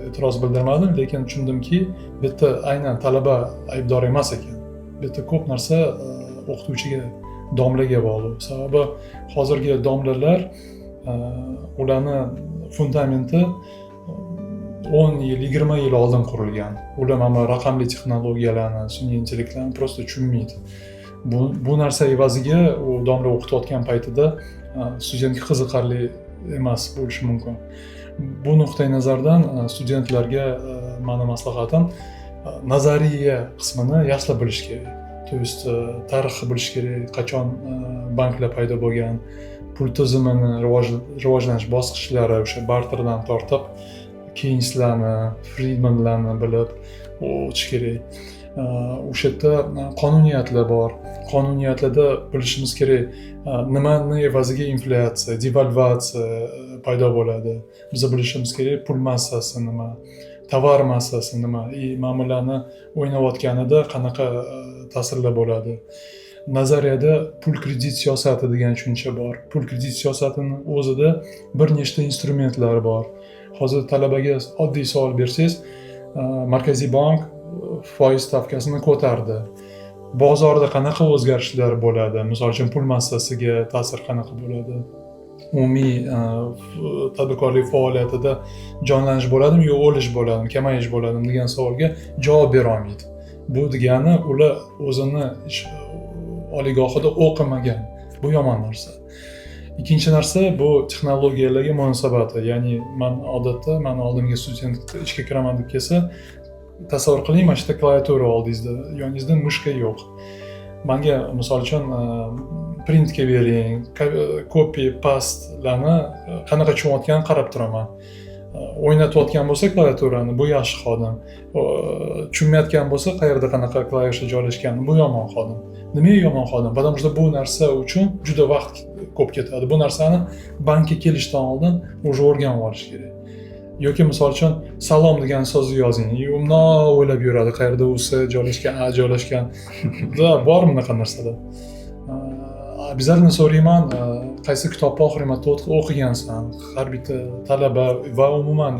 e'tiroz bildirmadim, lekin tushundimki, bu yerda aynan talaba aybdor emas ekan. Bu yerda ko'p narsa o'qituvchiga, domlaga bog'liq. Sababi hozirgi domlalar ularni fundamenti 10 yil, 20 yil oldin qurilgan. Ular mana raqamli texnologiyalarni, sun'iy intellektlarni prosta tushunmaydi. Bu narsa evaziga u domla o'qitayotgan paytida studentga qiziqarli emas bo'lishi mumkin. Bu nuqtai nazardan studentlarga meni maslahatim nazariya qismini yaxshilab bilish kerak. То есть tarixni bilish kerak, qachon banklar paydo bo'lgan, pul tizimini rivojlanish bosqichlari, o'sha barterdan tortib Keyneslarni, Friedmanlarni bilib o'tish kerak. O'sha yerda qonuniyatlar bor. Qonuniyatlarda bilishimiz kerak, nimani evaziga inflyatsiya, devalvatsiya paydo bo'ladi. Biz bilishimiz kerak, pul massasi nima, tovar massasi nima, ma'mullarni o'ynayotganida qanaqa ta'sirlar bo'ladi. Nazariyada pul kredit siyosati degan tushuncha bor. Pul kredit siyosatining o'zida bir nechta instrumentlari bor. Hozir talabaga oddiy savol bersangiz, Markaziy bank foiz stavkasini ko'tardi. Bozorda qanaqa o'zgarishlar bo'ladi? Misol uchun pul massasiga ta'sir qanaqa bo'ladi? Umumiy tadbirkorlik faoliyatida jonlanish bo'ladimi yo o'lish bo'ladimi, kamayish bo'ladimi degan savolga javob bera olmaydi. Bu degani ular o'zini oliygohida o'qimagan. Bu yomon narsa. Ikkinchi narsa bu texnologiyalarga munosabati. Ya'ni men odatda oldimga student ishga kiraman deb kelsa, tasavvur qiling, mana shu yerda klaviatura oldingizda, yoningizda mushka yo'q. Menga misol uchun printga bering, copy pastelarni qanaqa tushunayotganini qarab turaman. O'ynatayotgan bo'lsa klaviaturani, bu yaxshi xodim. Tushunmayotgan bo'lsa, qayerda qanaqa klavisha joylashgani, bu yomon xodim. Nimaga yomon xodim? Потому что bu narsa uchun juda vaqt ko'p ketadi. Bu narsani bankka kelishdan oldin o'zi o'rganib olish kerak. Yoki misol uchun salom degan so'zni yozing. Umno o'ylab yuradi, qayerda o'si joylashgan, a joylashgan. Bor bunaqa narsalar. Обязательно so'rayman, qaysi kitobni oxirgi marta o'qigansan? Har bitta talaba va umuman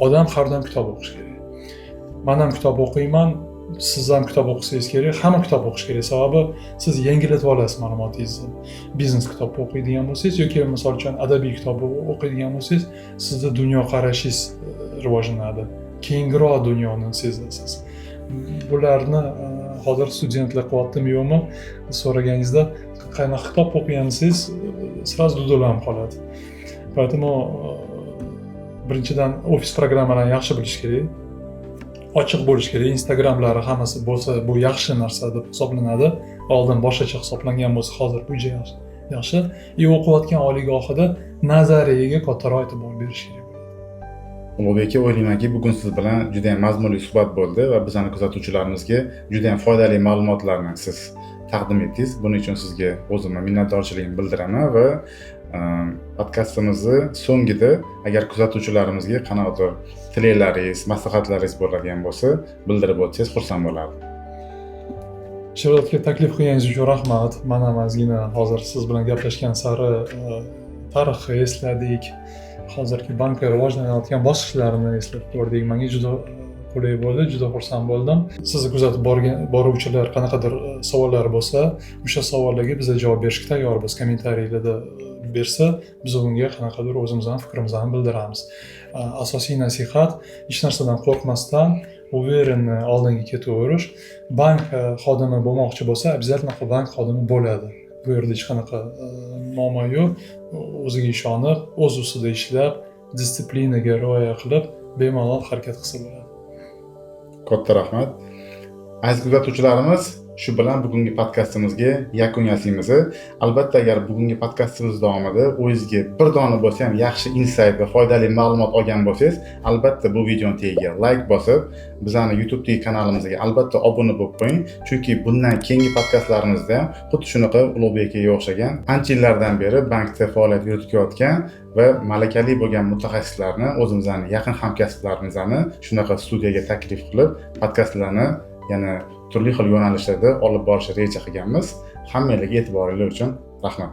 odam har doim kitob o'qish kerak. Men ham kitob o'qiyman, siz ham kitob o'qisangiz kerak, hamma kitob o'qish kerak. Sababi siz yangilatib olasiz ma'lumotingizni. Biznes kitob o'qiydigan bo'lsangiz yoki misol uchun adabiy kitob o'qiydigan bo'lsangiz, sizda dunyo qarashingiz rivojlanadi. Kengroq dunyoni sezasiz. Bularni hozir studentlar qilyaptimi yo'qmi so'raganingizda qanaqa kitob o'qigansiz сразу dudulanib qoladi. Поэтому birinchidan ofis programmalarini yaxshi bilish kerak. Ochiq bo'lish kerak. Instagramlari hammasi bo'lsa, bu yaxshi narsa deb hisoblanadi. Oldin boshqacha hisoblangan bo'lsa, hozir bu yaxshi. O'qiyotgan oliygohida nazariyaga kattaroq e'tibor berish kerak. Ulug'bek aka, o'ylaymanki, bugun siz bilan juda ham mazmunli suhbat bo'ldi va bizning kuzatuvchilarimizga juda ham foydali ma'lumotlarni siz taqdim etdingiz. Buning uchun sizga o'zimning minnatdorchiligimni bildiraman va podkastimizni so'ngida agar kuzatuvchilarimizga qanaqadir tilaklaringiz, maslahatlaringiz bo'ladigan bo'lsa, bildirib o'tsangiz xursand bo'lardim. Sherzodga taklif qilganingiz uchun rahmat. Mana ozgina hozir siz bilan gaplashgan sari tarixni esladik. Hozirgi bankka rivojlanayotgan bosqichlarini eslab ko'rdik. Menga juda qulay bo'ldi, juda xursand bo'ldim. Sizni kuzatib boruvchilar qanaqadir savollar bo'lsa, o'sha savollarga biz javob berishga tayyormiz. Kommentariylarda bersa, biz unga qanaqadir o'zimizning fikrimizni bildiramiz. Asosiy nasihat, hech narsadan qo'rqmasdan uverenni oldinga ketaverish. Bank xodimi bo'lmoqchi bo'lsa, обязательно bank xodimi bo'ladi. Bu yerda hech qanaqa muammo yo'q. O'ziga ishonib, o'z ustida ishlab, disiplinaga rioya qilib, bemalol harakat qilsa bo'ladi. Katta rahmat. Aziz kuzatuvchilarimiz, shu bilan bugungi podkastimizga yakun yasaymiz. Albatta, agar bugungi podkastimiz davomida o'zingizga bir dona bo'lsa ham yaxshi insight va foydali ma'lumot olgan bo'lsangiz, albatta bu videoni tagiga like bosib, bizning YouTube'dagi kanalimizga albatta obuna bo'lib qo'ying, chunki bundan keyingi podkastlarimizda ham xuddi shunaqa Ulug'bek akaga o'xshagan ancha yillardan beri bankda faoliyat yuritayotgan va malakali bo'lgan mutaxassislarni, o'zimizning yaqin hamkasblarimizni shunaqa studiyaga taklif qilib, podkastlarni yana turli xil yo'nalishlarda olib borishni reja qilganmiz. Hammangizga e'tiboringiz uchun rahmat.